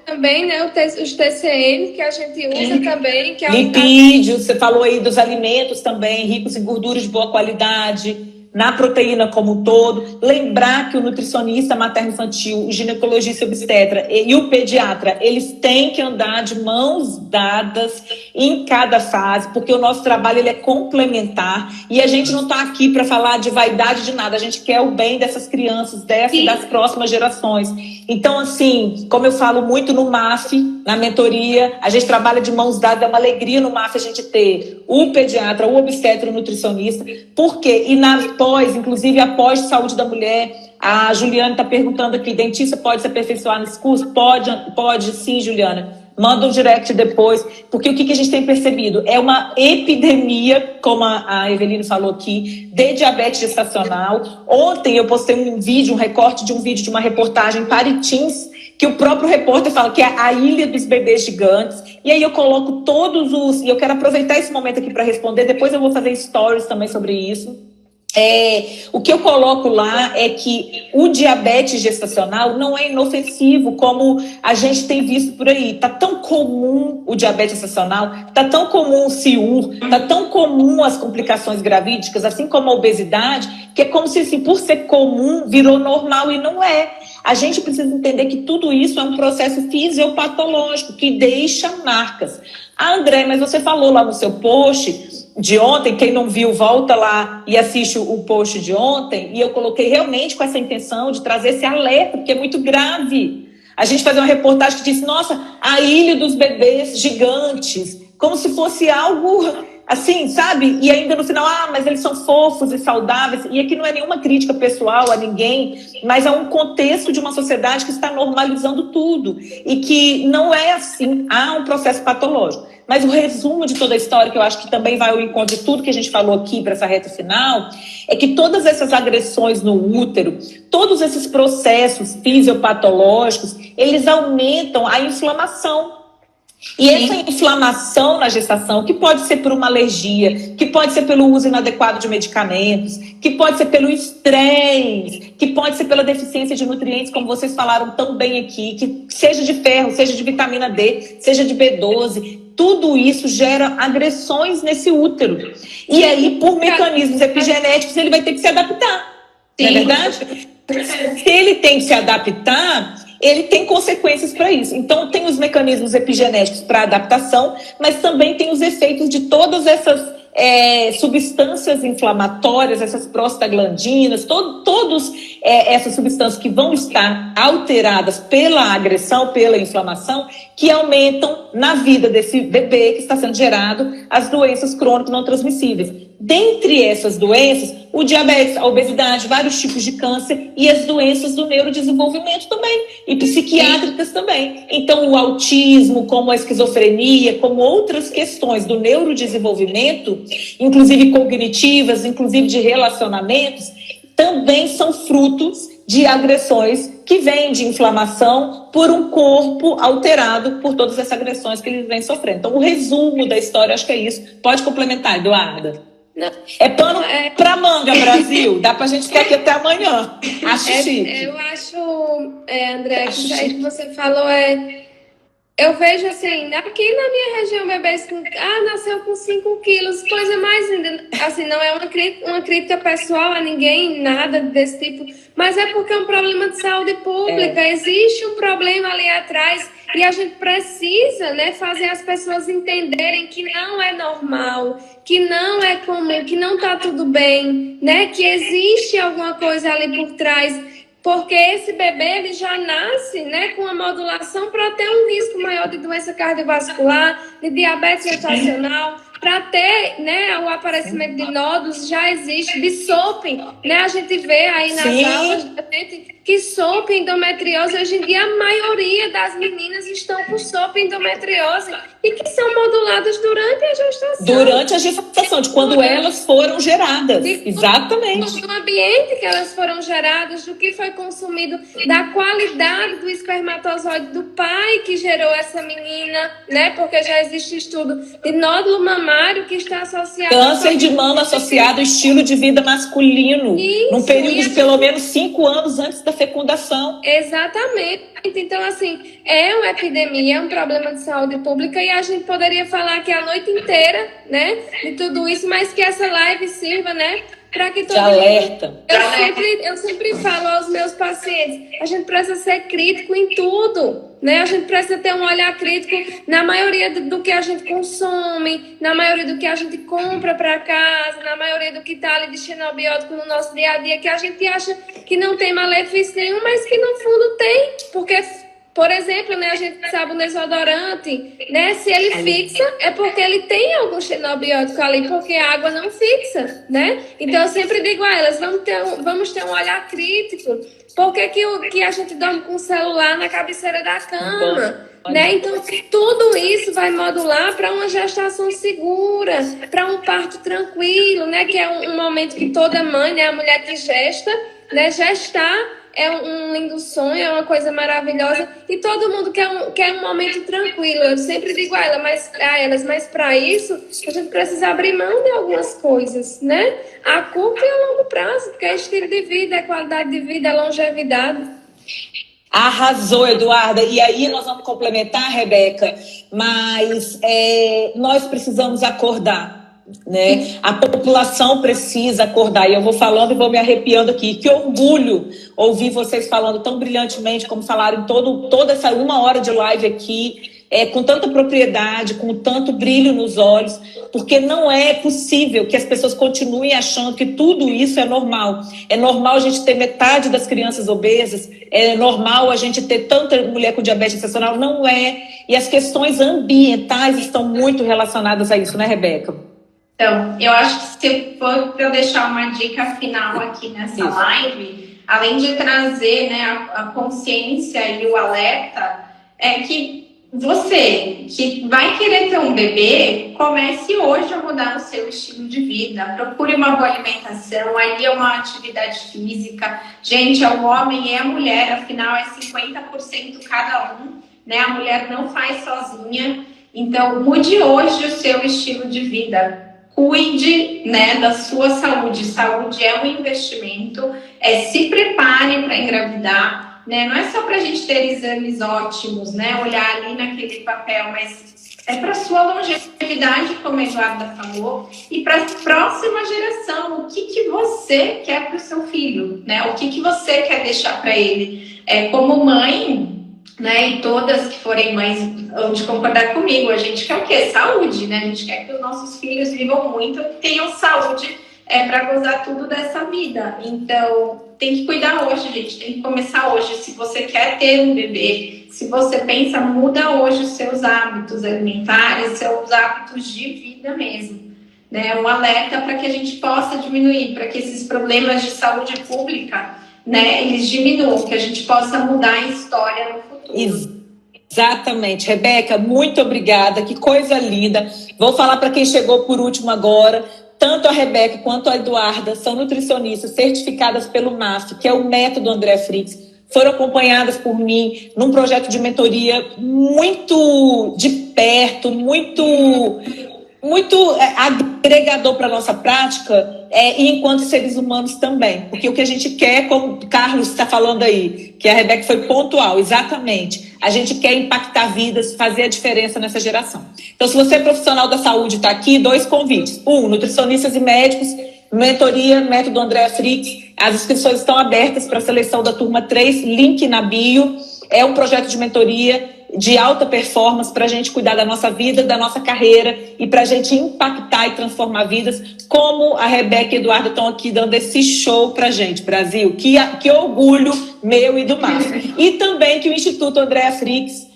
Também, né, os TCM que a gente usa também. Que lipídios, você falou aí dos alimentos também, ricos em gorduras de boa qualidade, na proteína como um todo. Lembrar que o nutricionista materno-infantil, o ginecologista obstetra e o pediatra, eles têm que andar de mãos dadas em cada fase, porque o nosso trabalho ele é complementar e a gente não está aqui para falar de vaidade de nada, a gente quer o bem dessas crianças, e das próximas gerações. Então, assim, como eu falo muito no MAF, na mentoria, a gente trabalha de mãos dadas, é uma alegria no MAF a gente ter o pediatra, o obstetra, o nutricionista, porque, e inclusive após saúde da mulher, a Juliana está perguntando aqui, dentista pode se aperfeiçoar nesse curso? Pode sim, Juliana. Manda um direct depois, porque o que a gente tem percebido? É uma epidemia, como a Eveline falou aqui, de diabetes gestacional. Ontem eu postei um recorte de um vídeo de uma reportagem em Paritins, que o próprio repórter fala que é a ilha dos bebês gigantes. E aí eu coloco e eu quero aproveitar esse momento aqui para responder, depois eu vou fazer stories também sobre isso. O que eu coloco lá é que o diabetes gestacional não é inofensivo como a gente tem visto por aí. Está tão comum o diabetes gestacional, está tão comum o CIUR, está tão comum as complicações gravídicas, assim como a obesidade, que é como se, assim, por ser comum, virou normal, e não é. A gente precisa entender que tudo isso é um processo fisiopatológico que deixa marcas. André, mas você falou lá no seu post de ontem, quem não viu, volta lá e assiste o post de ontem, e eu coloquei realmente com essa intenção de trazer esse alerta, porque é muito grave. A gente fazia uma reportagem que disse, nossa, a ilha dos bebês gigantes, como se fosse algo assim, sabe? E ainda no final, mas eles são fofos e saudáveis. E aqui não é nenhuma crítica pessoal a ninguém, mas é um contexto de uma sociedade que está normalizando tudo. E que não é assim, há um processo patológico. Mas o resumo de toda a história, que eu acho que também vai ao encontro de tudo que a gente falou aqui para essa reta final, é que todas essas agressões no útero, todos esses processos fisiopatológicos, eles aumentam a inflamação. E essa inflamação na gestação, que pode ser por uma alergia, que pode ser pelo uso inadequado de medicamentos, que pode ser pelo estresse, que pode ser pela deficiência de nutrientes, como vocês falaram tão bem aqui, que seja de ferro, seja de vitamina D, seja de B12, tudo isso gera agressões nesse útero. E aí, por mecanismos epigenéticos, ele vai ter que se adaptar. Não é verdade? Se ele tem que se adaptar, ele tem consequências para isso. Então, tem os mecanismos epigenéticos para adaptação, mas também tem os efeitos de todas essas substâncias inflamatórias, essas prostaglandinas, todas essas substâncias que vão estar alteradas pela agressão, pela inflamação, que aumentam na vida desse bebê que está sendo gerado as doenças crônicas não transmissíveis. Dentre essas doenças, o diabetes, a obesidade, vários tipos de câncer e as doenças do neurodesenvolvimento também, e psiquiátricas também. Então, o autismo, como a esquizofrenia, como outras questões do neurodesenvolvimento, inclusive cognitivas, inclusive de relacionamentos, também são frutos de agressões que vêm de inflamação por um corpo alterado por todas essas agressões que eles vêm sofrendo. Então, o resumo da história, acho que é isso. Pode complementar, Eduarda. Não. É pano pra manga, Brasil. Dá pra gente ficar aqui até amanhã. Acho chique. Eu acho, André, que isso aí que você falou eu vejo assim, aqui na minha região, bebês nasceu com 5 quilos, coisa mais linda. Assim, não é uma crítica pessoal a ninguém, nada desse tipo, mas é porque é um problema de saúde pública. Existe um problema ali atrás e a gente precisa, né, fazer as pessoas entenderem que não é normal, que não é comum, que não tá tudo bem, né, que existe alguma coisa ali por trás. Porque esse bebê ele já nasce, né, com uma modulação para ter um risco maior de doença cardiovascular, de diabetes gestacional, para ter, né, o aparecimento de nódulos, já existe, de SOP, né, a gente vê aí nas aulas que SOP, endometriose, hoje em dia a maioria das meninas estão com SOP, endometriose, e que são moduladas durante a gestação. Durante a gestação, de quando elas foram geradas. Exatamente. Do ambiente que elas foram geradas, do que foi consumido, da qualidade do espermatozoide do pai que gerou essa menina, né? Porque já existe estudo de nódulo mamário que está associado... Câncer de mama associado ao estilo de vida masculino. Isso, num período de pelo menos 5 anos antes da fecundação. Exatamente. Então, assim, é uma epidemia, é um problema de saúde pública e a gente poderia falar aqui a noite inteira, né, de tudo isso, mas que essa live sirva, né, para que todo alerta. Eu sempre falo aos meus pacientes, a gente precisa ser crítico em tudo, né? A gente precisa ter um olhar crítico na maioria do que a gente consome, na maioria do que a gente compra para casa, na maioria do que está ali de xenobiótico no nosso dia a dia, que a gente acha que não tem malefício nenhum, mas que no fundo tem, porque... Por exemplo, né, a gente sabe o desodorante, né? Se ele fixa, é porque ele tem algum xenobiótico ali, porque a água não fixa, né? Então, eu sempre digo a elas, vamos ter um olhar crítico. Por que a gente dorme com o celular na cabeceira da cama? Né? Então, tudo isso vai modular para uma gestação segura, para um parto tranquilo, né? Que é um momento que toda mãe, né, a mulher que gesta, né, gestar é um lindo sonho, é uma coisa maravilhosa, e todo mundo quer um momento tranquilo. Eu sempre digo a elas, mas para isso, a gente precisa abrir mão de algumas coisas, né? A curto e a longo prazo, porque é estilo de vida, é qualidade de vida, é longevidade. Arrasou, Eduarda. E aí nós vamos complementar, Rebeca, mas nós precisamos acordar, né? A população precisa acordar. E eu vou falando e vou me arrepiando aqui. Que orgulho ouvir vocês falando tão brilhantemente como falaram em toda essa 1 hora de live aqui. Com tanta propriedade, com tanto brilho nos olhos, porque não é possível que as pessoas continuem achando que tudo isso é normal. É normal a gente ter metade das crianças obesas, é normal a gente ter tanta mulher com diabetes gestacional, não é. E as questões ambientais estão muito relacionadas a isso, né, Rebeca? Então, eu acho que se for para eu deixar uma dica final aqui nessa live, além de trazer, né, a consciência e o alerta, é que você que vai querer ter um bebê, comece hoje a mudar o seu estilo de vida. Procure uma boa alimentação, ali é uma atividade física. Gente, é o homem e a mulher, afinal é 50% cada um, né? A mulher não faz sozinha. Então, mude hoje o seu estilo de vida. Cuide, né, da sua saúde. Saúde é um investimento. Se prepare para engravidar. Né? Não é só para a gente ter exames ótimos, né? Olhar ali naquele papel, mas é para a sua longevidade, como a Eduarda falou, e para a próxima geração. O que você quer para o seu filho? Né? O que você quer deixar para ele? Como mãe, né? E todas que forem mães vão de concordar comigo, a gente quer o quê? Saúde, né? A gente quer que os nossos filhos vivam muito, tenham saúde para gozar tudo dessa vida. Então, tem que cuidar hoje, gente. Tem que começar hoje. Se você quer ter um bebê, se você pensa, muda hoje os seus hábitos alimentares, seus hábitos de vida mesmo. Né? Um alerta para que a gente possa diminuir, para que esses problemas de saúde pública, né, eles diminuam, que a gente possa mudar a história no futuro. Exatamente. Rebeca, muito obrigada. Que coisa linda. Vou falar para quem chegou por último agora. Tanto a Rebeca quanto a Eduarda são nutricionistas certificadas pelo MAF, que é o método André Frix. Foram acompanhadas por mim num projeto de mentoria muito de perto, muito agregador para a nossa prática, e enquanto seres humanos também. Porque o que a gente quer, como o Carlos está falando aí, que a Rebeca foi pontual, exatamente. A gente quer impactar vidas, fazer a diferença nessa geração. Então, se você é profissional da saúde, está aqui, 2 convites. 1, nutricionistas e médicos, mentoria, método André Frix. As inscrições estão abertas para a seleção da turma 3, link na bio. É um projeto de mentoria de alta performance para a gente cuidar da nossa vida, da nossa carreira e para a gente impactar e transformar vidas, como a Rebeca e a Eduardo estão aqui dando esse show para a gente, Brasil. Que orgulho meu e do Márcio. E também que o Instituto Andréa Frix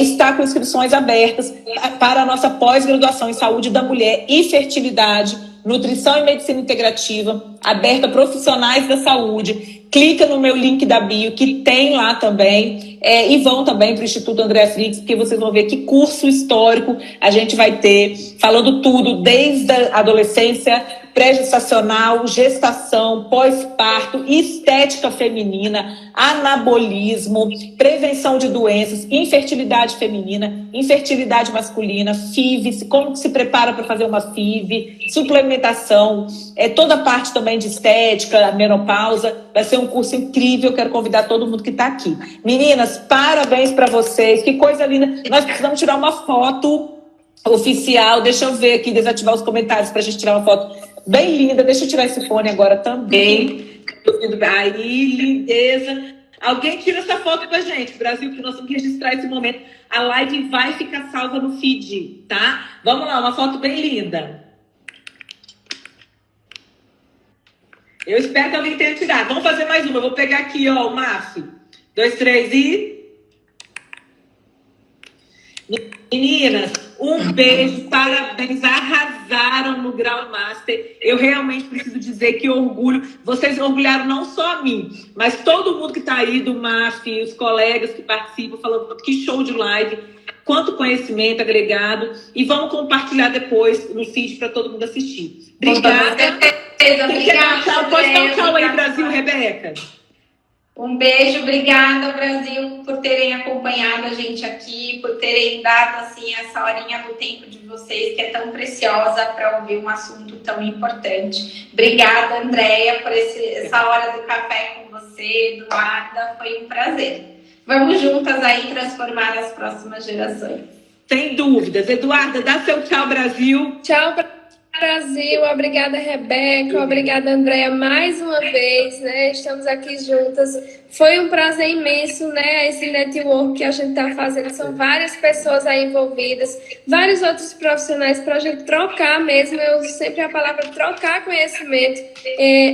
está com inscrições abertas para a nossa pós-graduação em saúde da mulher e fertilidade, nutrição e medicina integrativa, aberta a profissionais da saúde. Clica no meu link da bio, que tem lá também, e vão também para o Instituto André Frix, porque vocês vão ver que curso histórico a gente vai ter, falando tudo, desde a adolescência, pré-gestacional, gestação, pós-parto, estética feminina, anabolismo, prevenção de doenças, infertilidade feminina, infertilidade masculina, FIV, como se prepara para fazer uma FIV, suplementação, toda a parte também de estética, menopausa. Vai ser um curso incrível, quero convidar todo mundo que está aqui. Meninas, parabéns para vocês, que coisa linda. Nós precisamos tirar uma foto oficial, deixa eu ver aqui, desativar os comentários para a gente tirar uma foto bem linda. Deixa eu tirar esse fone agora também. Aí, lindeza. Alguém tira essa foto pra gente, Brasil, que nós vamos registrar esse momento. A live vai ficar salva no feed, tá? Vamos lá, uma foto bem linda. Eu espero que alguém tenha tirado. Vamos fazer mais uma. Eu vou pegar aqui, ó, o MAF. 2, 3 e... Meninas, um beijo, parabéns, arrasaram no Grau Master. Eu realmente preciso dizer que orgulho. Vocês orgulharam não só a mim, mas todo mundo que está aí do MAF, os colegas que participam, falando que show de live, quanto conhecimento agregado. E vamos compartilhar depois no feed para todo mundo assistir. Obrigada. Obrigada. Pode dar um tchau aí, Brasil, Rebeca. Um beijo, obrigada, Brasil, por terem acompanhado a gente aqui, por terem dado assim essa horinha do tempo de vocês, que é tão preciosa para ouvir um assunto tão importante. Obrigada, Andréia, por essa hora do café com você, Eduarda, foi um prazer. Vamos juntas aí transformar as próximas gerações. Sem dúvidas. Eduarda, dá seu tchau, Brasil. Tchau, Brasil. Obrigada, Rebeca. Obrigada, Andréia, mais uma vez, né? Estamos aqui juntas. Foi um prazer imenso, né? Esse network que a gente está fazendo. São várias pessoas aí envolvidas, vários outros profissionais para a gente trocar mesmo. Eu sempre a palavra trocar conhecimento.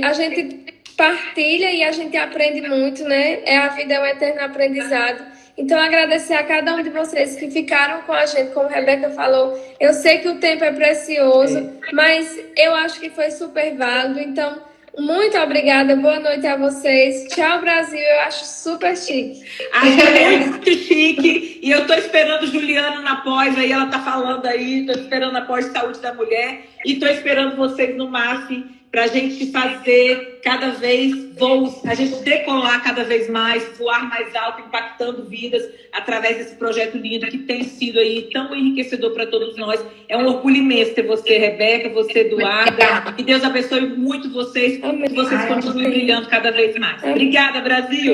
A gente partilha e a gente aprende muito, né? A vida é um eterno aprendizado. Então, agradecer a cada um de vocês que ficaram com a gente, como a Rebeca falou. Eu sei que o tempo é precioso, mas eu acho que foi super válido. Então, muito obrigada, boa noite a vocês. Tchau, Brasil, eu acho super chique. Acho muito chique. E eu estou esperando Juliana na pós, aí ela está falando aí, estou esperando a pós-saúde da mulher. E estou esperando vocês no MAF, para a gente fazer cada vez voos, a gente decolar cada vez mais, voar mais alto, impactando vidas através desse projeto lindo que tem sido aí tão enriquecedor para todos nós. É um orgulho imenso ter você, Rebeca, você, Eduarda. Que Deus abençoe muito vocês, que vocês continuem brilhando cada vez mais. Obrigada, Brasil.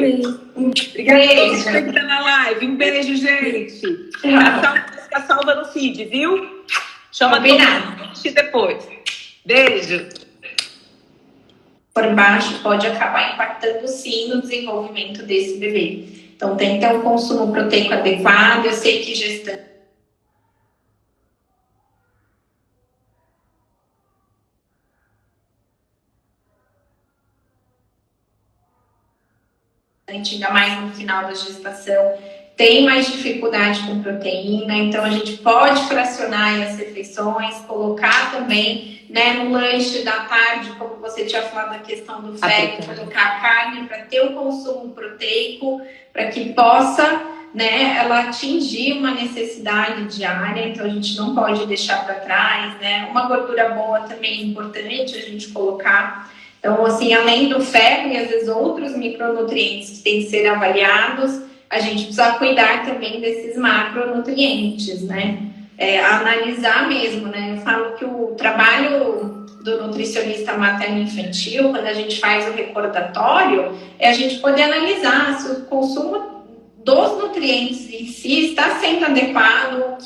Obrigada a todos que estão na live. Um beijo, gente. Tá salva no feed, viu? Chama todo mundo depois. Beijo. Por baixo pode acabar impactando sim no desenvolvimento desse bebê. Então tem que ter um consumo proteico adequado. Eu sei que gestante ainda mais no final da gestação tem mais dificuldade com proteína, então a gente pode fracionar as refeições, colocar também, né, no lanche da tarde, como você tinha falado da questão do ferro, colocar a carne para ter o consumo proteico, para que possa, né, ela atingir uma necessidade diária, então a gente não pode deixar para trás, né, uma gordura boa também é importante a gente colocar. Então, assim, além do ferro e às vezes outros micronutrientes que têm que ser avaliados, a gente precisa cuidar também desses macronutrientes, né? Analisar mesmo, né? Eu falo que o trabalho do nutricionista materno-infantil, quando a gente faz o recordatório, é a gente poder analisar se o consumo dos nutrientes em si está sendo adequado,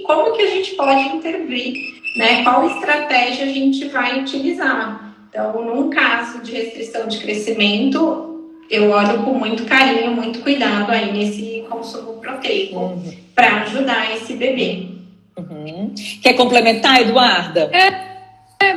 como que a gente pode intervir, né? Qual estratégia a gente vai utilizar. Então, num caso de restrição de crescimento, eu olho com muito carinho, muito cuidado aí nesse consumo proteico para ajudar esse bebê. Quer complementar, Eduarda?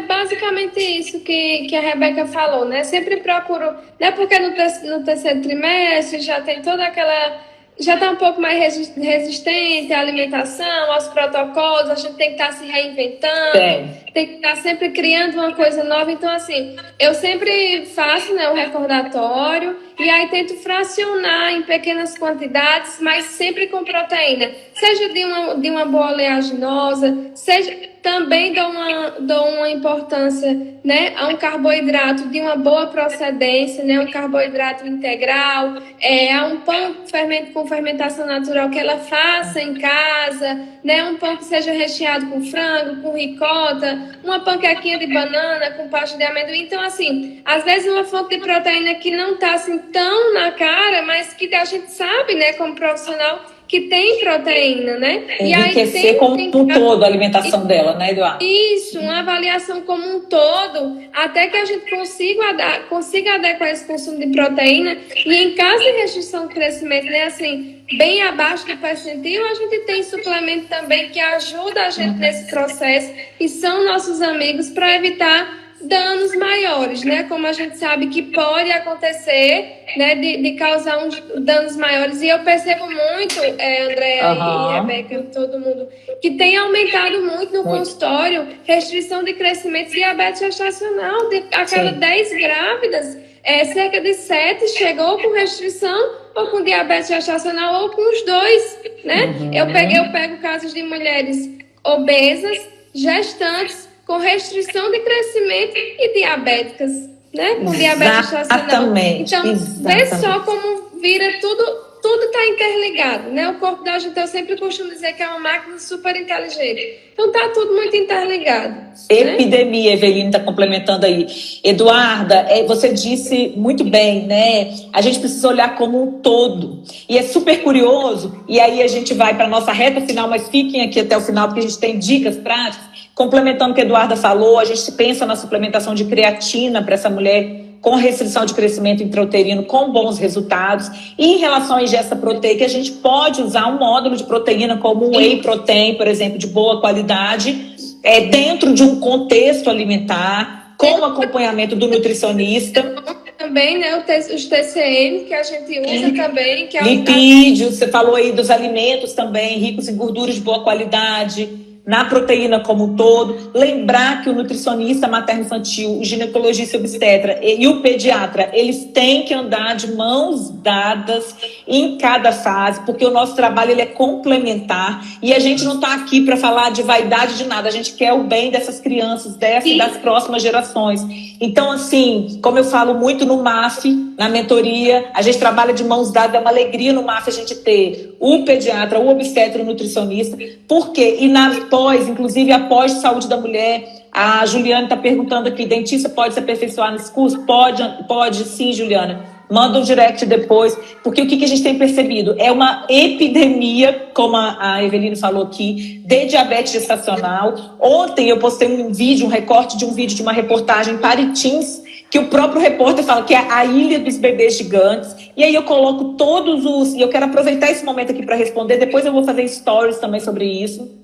Basicamente isso que a Rebeca falou, né? Sempre procuro, né? Porque no terceiro trimestre já tem toda aquela... Já está um pouco mais resistente à alimentação, aos protocolos, a gente tem que estar se reinventando, tem que estar sempre criando uma coisa nova. Então, assim, eu sempre faço, né, o recordatório e aí tento fracionar em pequenas quantidades, mas sempre com proteína. Seja de uma boa oleaginosa, seja... Também dou uma importância, né, a um carboidrato de uma boa procedência, né, um carboidrato integral, a um pão com fermentação natural que ela faça em casa, né, um pão que seja recheado com frango, com ricota, uma panquequinha de banana com pasta de amendoim. Então, assim, às vezes uma fonte de proteína que não está assim tão na cara, mas que a gente sabe, né, como profissional, que tem proteína, né? Enriquecer e aí como um todo a alimentação dela, né, Eduardo? Isso, uma avaliação como um todo, até que a gente consiga adequar esse consumo de proteína. E em caso de restrição de crescimento, né, assim, bem abaixo do percentil, a gente tem suplemento também que ajuda a gente nesse processo e são nossos amigos para evitar danos maiores, né? Como a gente sabe que pode acontecer, né? De causar uns danos maiores. E eu percebo muito, Andréia e Rebeca, todo mundo, que tem aumentado muito no consultório restrição de crescimento de diabetes gestacional. A cada 10 grávidas, cerca de 7 chegou com restrição ou com diabetes gestacional ou com os dois, né? Eu pego casos de mulheres obesas, gestantes, com restrição de crescimento e diabéticas, né? Com diabetes gestacional. Então, vê só como vira tudo está interligado, né? O corpo da gente, eu sempre costumo dizer que é uma máquina super inteligente. Então, está tudo muito interligado. Epidemia, né? Eveline está complementando aí. Eduarda, você disse muito bem, né? A gente precisa olhar como um todo. E é super curioso, e aí a gente vai para a nossa reta final, mas fiquem aqui até o final, porque a gente tem dicas práticas. Complementando o que a Eduarda falou, a gente pensa na suplementação de creatina para essa mulher com restrição de crescimento intrauterino, com bons resultados. E em relação à ingesta proteica, a gente pode usar um módulo de proteína como um whey protein, por exemplo, de boa qualidade, dentro de um contexto alimentar, com acompanhamento do nutricionista. Também, né, os TCM que a gente usa também. Que é lipídios, você falou aí dos alimentos também, ricos em gorduras de boa qualidade, na proteína como um todo. Lembrar que o nutricionista materno-infantil, o ginecologista obstetra e o pediatra, eles têm que andar de mãos dadas em cada fase, porque o nosso trabalho ele é complementar e a gente não está aqui para falar de vaidade de nada, a gente quer o bem dessas crianças, e das próximas gerações. Então, assim, como eu falo muito no MAF, na mentoria, a gente trabalha de mãos dadas, é uma alegria no MAF a gente ter o pediatra, o obstetra, o nutricionista. Por quê? E inclusive após saúde da mulher, a Juliana está perguntando aqui, dentista pode se aperfeiçoar nesse curso? Pode sim, Juliana. Manda um direct depois, porque o que a gente tem percebido? É uma epidemia, como a Eveline falou aqui, de diabetes gestacional. Ontem eu postei um recorte de um vídeo de uma reportagem Paritins, que o próprio repórter fala que é a ilha dos bebês gigantes. E aí eu coloco e eu quero aproveitar esse momento aqui para responder, depois eu vou fazer stories também sobre isso.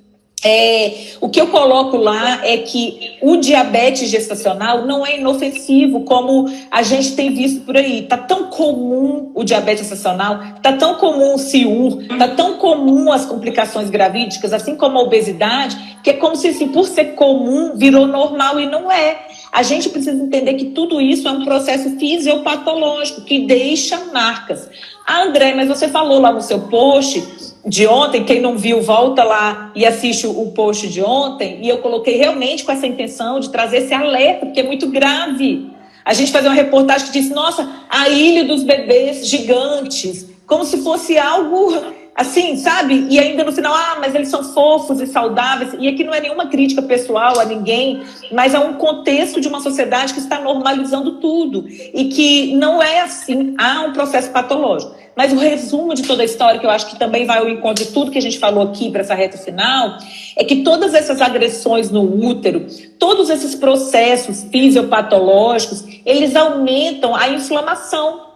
O que eu coloco lá é que o diabetes gestacional não é inofensivo como a gente tem visto por aí. Tá tão comum o diabetes gestacional, tá tão comum o CIUR, tá tão comum as complicações gravídicas, assim como a obesidade, que é como se, assim, por ser comum, virou normal e não é. A gente precisa entender que tudo isso é um processo fisiopatológico que deixa marcas. André, mas você falou lá no seu post de ontem, quem não viu, volta lá e assiste o post de ontem, e eu coloquei realmente com essa intenção de trazer esse alerta, porque é muito grave. A gente fazia uma reportagem que disse, nossa, a ilha dos bebês gigantes, como se fosse algo assim, sabe? E ainda no final, mas eles são fofos e saudáveis. E aqui não é nenhuma crítica pessoal a ninguém, mas é um contexto de uma sociedade que está normalizando tudo. E que não é assim, há um processo patológico. Mas o resumo de toda a história, que eu acho que também vai ao encontro de tudo que a gente falou aqui para essa reta final, é que todas essas agressões no útero, todos esses processos fisiopatológicos, eles aumentam a inflamação.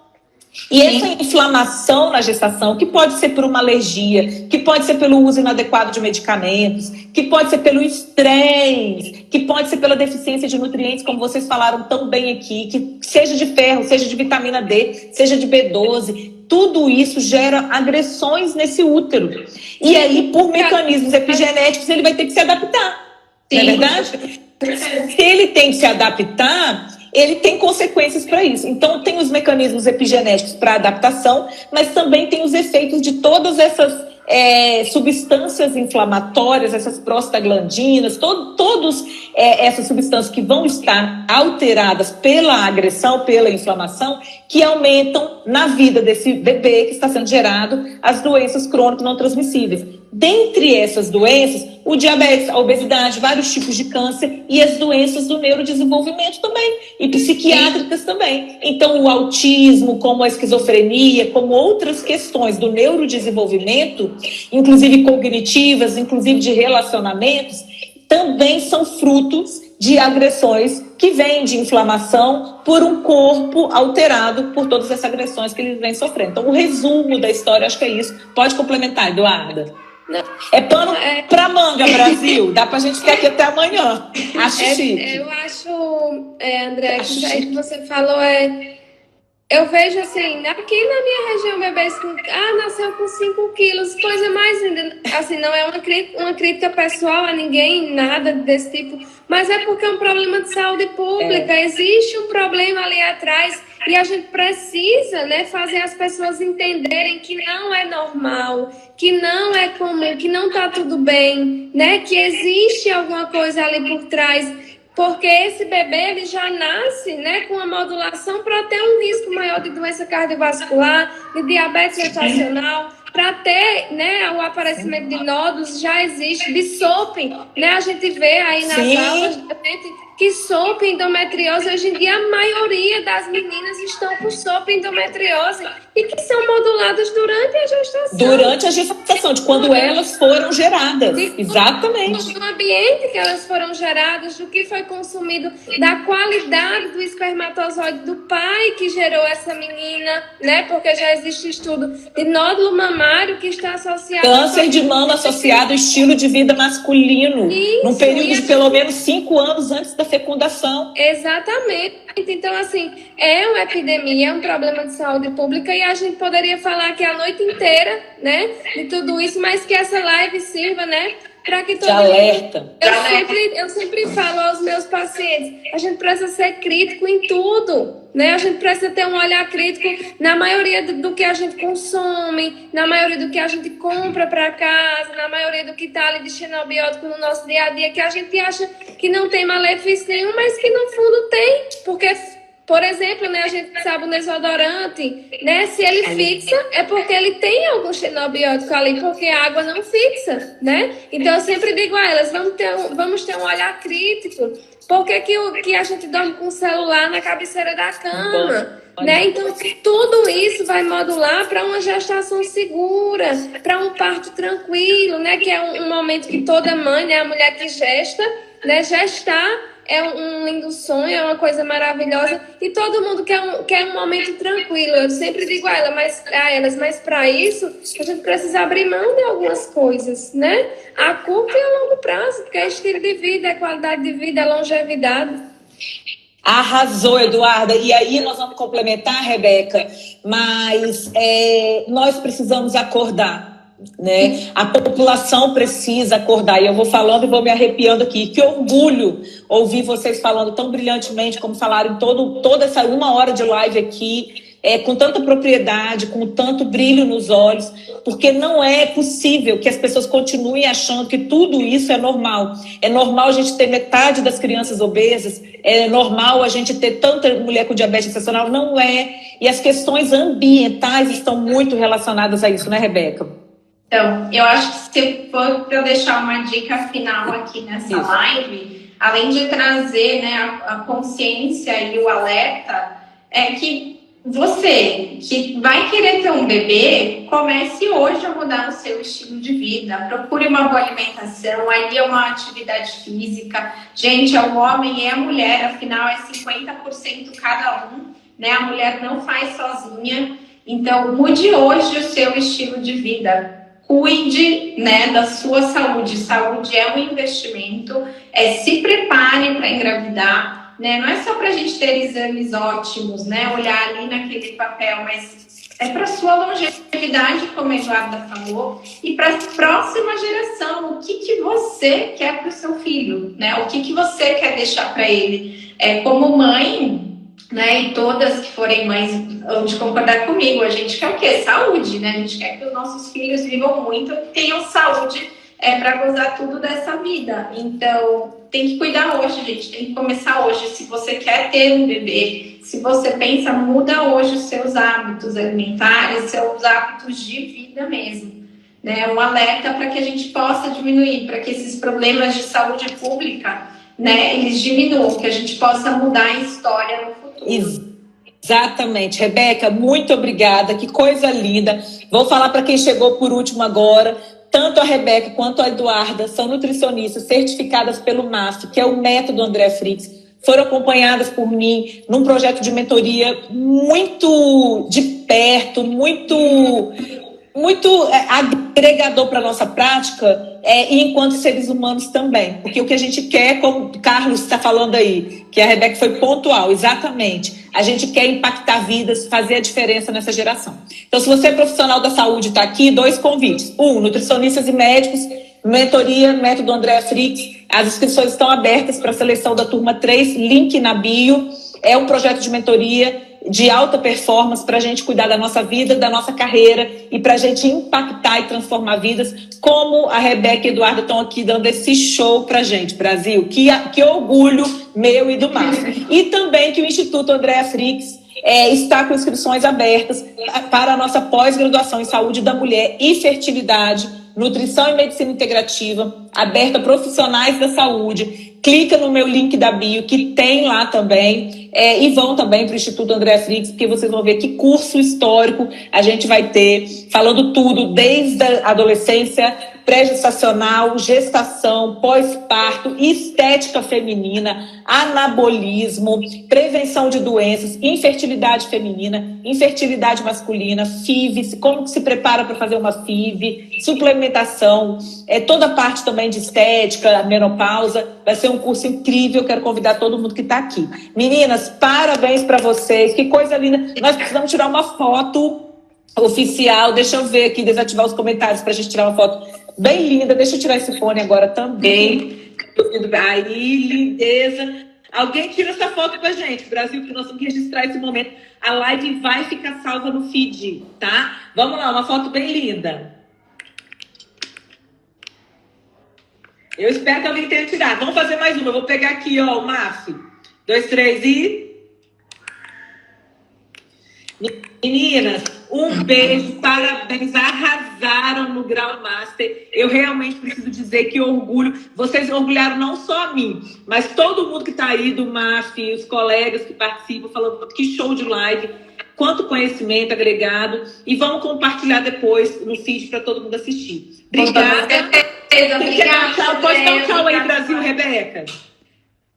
E essa inflamação na gestação, que pode ser por uma alergia, que pode ser pelo uso inadequado de medicamentos, que pode ser pelo estresse, que pode ser pela deficiência de nutrientes, como vocês falaram tão bem aqui, que seja de ferro, seja de vitamina D, seja de B12, tudo isso gera agressões nesse útero. E aí, por mecanismos epigenéticos, ele vai ter que se adaptar. Não é verdade? Se ele tem que se adaptar, ele tem consequências para isso. Então, tem os mecanismos epigenéticos para adaptação, mas também tem os efeitos de todas essas substâncias inflamatórias, essas prostaglandinas, todas essas substâncias que vão estar alteradas pela agressão, pela inflamação, que aumentam na vida desse bebê que está sendo gerado as doenças crônicas não transmissíveis. Dentre essas doenças, o diabetes, a obesidade, vários tipos de câncer e as doenças do neurodesenvolvimento também, e psiquiátricas também. Então, o autismo, como a esquizofrenia, como outras questões do neurodesenvolvimento, inclusive cognitivas, inclusive de relacionamentos, também são frutos de agressões que vêm de inflamação por um corpo alterado por todas essas agressões que eles vêm sofrendo. Então, o resumo da história, acho que é isso. Pode complementar, Eduarda. Não, é pano pra manga, Brasil. Dá pra gente ficar aqui até amanhã. Acho chique. Eu acho, André, que isso aí que você falou eu vejo assim, aqui na minha região, bebês nasceu com 5 quilos, coisa mais linda. Assim, não é uma crítica pessoal a ninguém, nada desse tipo, mas é porque é um problema de saúde pública. Existe um problema ali atrás E a gente precisa, né, fazer as pessoas entenderem que não é normal, que não é comum, que não está tudo bem, né, que existe alguma coisa ali por trás. Porque esse bebê ele já nasce, né, com a modulação para ter um risco maior de doença cardiovascular, de diabetes gestacional, para ter, né, o aparecimento de nódulos, já existe, de SOP, né, a gente vê aí nas aulas da gente que SOP, endometriose, hoje em dia a maioria das meninas estão com SOP, endometriose, e que são moduladas durante a gestação. Durante a gestação, de quando elas foram geradas. Exatamente. Do ambiente que elas foram geradas, do que foi consumido, da qualidade do espermatozoide do pai que gerou essa menina, né? Porque já existe estudo de nódulo mamário que está associado... Câncer de mama associado ao estilo de vida masculino. Isso, num período de pelo menos 5 anos antes da fecundação. Exatamente. Então, assim, é uma epidemia, é um problema de saúde pública e a gente poderia falar aqui a noite inteira, né, de tudo isso, mas que essa live sirva, né, para que todo alerta. Eu sempre falo aos meus pacientes, a gente precisa ser crítico em tudo, né? A gente precisa ter um olhar crítico na maioria do que a gente consome, na maioria do que a gente compra para casa, na maioria do que está ali de xenobiótico no nosso dia a dia, que a gente acha que não tem malefício nenhum, mas que no fundo tem, porque... Por exemplo, né, a gente sabe o desodorante, né? Se ele fixa, é porque ele tem algum xenobiótico ali, porque a água não fixa, né? Então eu sempre digo a elas, vamos ter um olhar crítico. Por que a gente dorme com o celular na cabeceira da cama? Né? Então, tudo isso vai modular para uma gestação segura, para um parto tranquilo, né? Que é um momento que toda mãe, né, a mulher que gesta, né, gestar é um lindo sonho, é uma coisa maravilhosa e todo mundo quer um momento tranquilo. Eu sempre digo a elas, mas para isso a gente precisa abrir mão de algumas coisas, né? A curto e a longo prazo, porque é estilo de vida, é qualidade de vida, é longevidade. Arrasou, Eduarda. E aí nós vamos complementar, Rebeca, mas nós precisamos acordar. Né? A população precisa acordar, e eu vou falando e vou me arrepiando aqui. Que orgulho ouvir vocês falando tão brilhantemente como falaram toda essa 1 hora de live aqui, com tanta propriedade, com tanto brilho nos olhos, porque não é possível que as pessoas continuem achando que tudo isso é normal. É normal a gente ter metade das crianças obesas, é normal a gente ter tanta mulher com diabetes gestacional, não é. E as questões ambientais estão muito relacionadas a isso, né, Rebeca? Então, eu acho que se for para eu deixar uma dica final aqui nessa live, além de trazer, né, a consciência e o alerta, é que você que vai querer ter um bebê, comece hoje a mudar o seu estilo de vida. Procure uma boa alimentação, ali é uma atividade física. Gente, é o homem e a mulher, afinal é 50% cada um, né? A mulher não faz sozinha. Então, mude hoje o seu estilo de vida. Cuide, né, da sua saúde. Saúde é um investimento. Se prepare para engravidar, né? Não é só para a gente ter exames ótimos, né? Olhar ali naquele papel, mas é para sua longevidade, como a Eduarda falou, e para a próxima geração. O que você quer para o seu filho, né? O que você quer deixar para ele? Como mãe, né, e todas que forem mães vão de concordar comigo, a gente quer o quê? Saúde, né? A gente quer que os nossos filhos vivam muito e tenham saúde para gozar tudo dessa vida. Então, tem que cuidar hoje, gente. Tem que começar hoje. Se você quer ter um bebê, se você pensa, muda hoje os seus hábitos alimentares, seus hábitos de vida mesmo. Né? Um alerta para que a gente possa diminuir, para que esses problemas de saúde pública, né, eles diminuam, que a gente possa mudar a história no futuro. Exatamente, Rebeca, muito obrigada, que coisa linda. Vou falar para quem chegou por último agora, tanto a Rebeca quanto a Eduarda são nutricionistas certificadas pelo MAF, que é o método André Frix, foram acompanhadas por mim num projeto de mentoria muito de perto, muito agregador para a nossa prática, e enquanto seres humanos também. Porque o que a gente quer, como o Carlos está falando aí, que a Rebeca foi pontual, exatamente, a gente quer impactar vidas, fazer a diferença nessa geração. Então, se você é profissional da saúde, está aqui, 2 convites. 1, nutricionistas e médicos, mentoria, método André Frix. As inscrições estão abertas para a seleção da turma 3, link na bio. É um projeto de mentoria de alta performance para a gente cuidar da nossa vida, da nossa carreira e para a gente impactar e transformar vidas, como a Rebeca e a Eduarda estão aqui dando esse show para a gente, Brasil. Que orgulho meu e do Márcio. E também que o Instituto Andréa Fricks está com inscrições abertas para a nossa pós-graduação em saúde da mulher e fertilidade, nutrição e medicina integrativa, aberta a profissionais da saúde. Clica no meu link da bio, que tem lá também, e vão também para o Instituto Andréa Fricks, porque vocês vão ver que curso histórico a gente vai ter, falando tudo, desde a adolescência, pré-gestacional, gestação, pós-parto, estética feminina, anabolismo, prevenção de doenças, infertilidade feminina, infertilidade masculina, FIV, como se prepara para fazer uma FIV, suplementação, toda a parte também de estética, menopausa. Vai ser um curso incrível, quero convidar todo mundo que está aqui. Meninas, parabéns para vocês, que coisa linda. Nós precisamos tirar uma foto oficial, deixa eu ver aqui, desativar os comentários para a gente tirar uma foto bem linda. Deixa eu tirar esse fone agora também. Aí, lindeza. Alguém tira essa foto pra gente, Brasil, que nós temos que registrar esse momento. A live vai ficar salva no feed, tá? Vamos lá, uma foto bem linda. Eu espero que alguém tenha tirado. Vamos fazer mais uma. Eu vou pegar aqui, ó, o Márcio. 2, 3 e... Meninas, um beijo, parabéns, arrasaram no Grau Master. Eu realmente preciso dizer que orgulho. Vocês orgulharam não só a mim, mas todo mundo que está aí do MAF, os colegas que participam, falando que show de live, quanto conhecimento agregado. E vamos compartilhar depois no feed para todo mundo assistir. Obrigada. Obrigada. Pode dar um tchau aí, Brasil, Rebeca.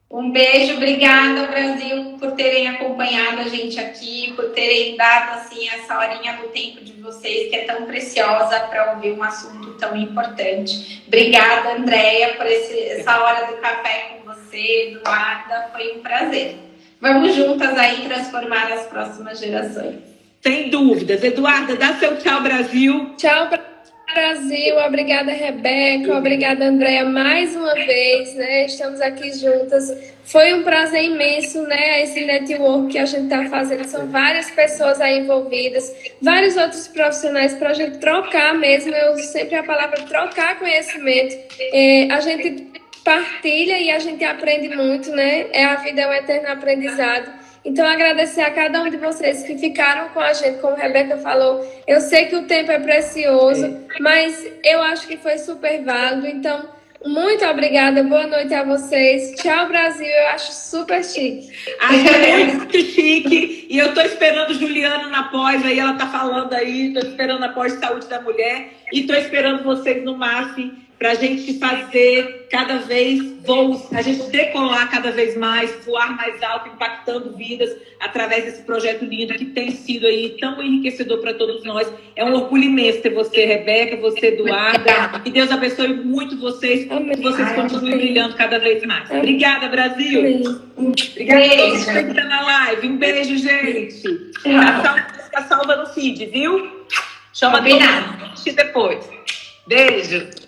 Um beijo, obrigada, Brasil, por terem acompanhado a gente aqui, por terem dado assim essa horinha do tempo de vocês, que é tão preciosa para ouvir um assunto tão importante. Obrigada, Andréia, por essa hora do café com você, Eduarda, foi um prazer. Vamos juntas aí transformar as próximas gerações. Sem dúvidas. Eduarda, dá seu tchau, Brasil. Tchau, Brasil, obrigada, Rebeca, obrigada, Andréia, mais uma vez, né? Estamos aqui juntas. Foi um prazer imenso, né? Esse network que a gente está fazendo, são várias pessoas aí envolvidas, vários outros profissionais para a gente trocar mesmo. Eu uso sempre a palavra trocar conhecimento. A gente partilha e a gente aprende muito, né? A vida é um eterno aprendizado. Então, agradecer a cada um de vocês que ficaram com a gente, como a Rebeca falou. Eu sei que o tempo é precioso, mas eu acho que foi super válido. Então, muito obrigada, boa noite a vocês. Tchau, Brasil, eu acho super chique. Acho muito chique. E eu tô esperando Juliana na pós, aí ela tá falando aí, tô esperando a pós de saúde da mulher. E tô esperando vocês no MAF, para a gente fazer cada vez voos, a gente decolar cada vez mais, voar mais alto, impactando vidas através desse projeto lindo que tem sido aí tão enriquecedor para todos nós. É um orgulho imenso ter você, Rebeca, você, Eduarda. Que Deus abençoe muito vocês, que vocês continuem brilhando cada vez mais. Obrigada, Brasil. Obrigada a todos que estão na live. Um beijo, gente. Fica salva no feed, viu? Chama todo mundo depois. Beijo.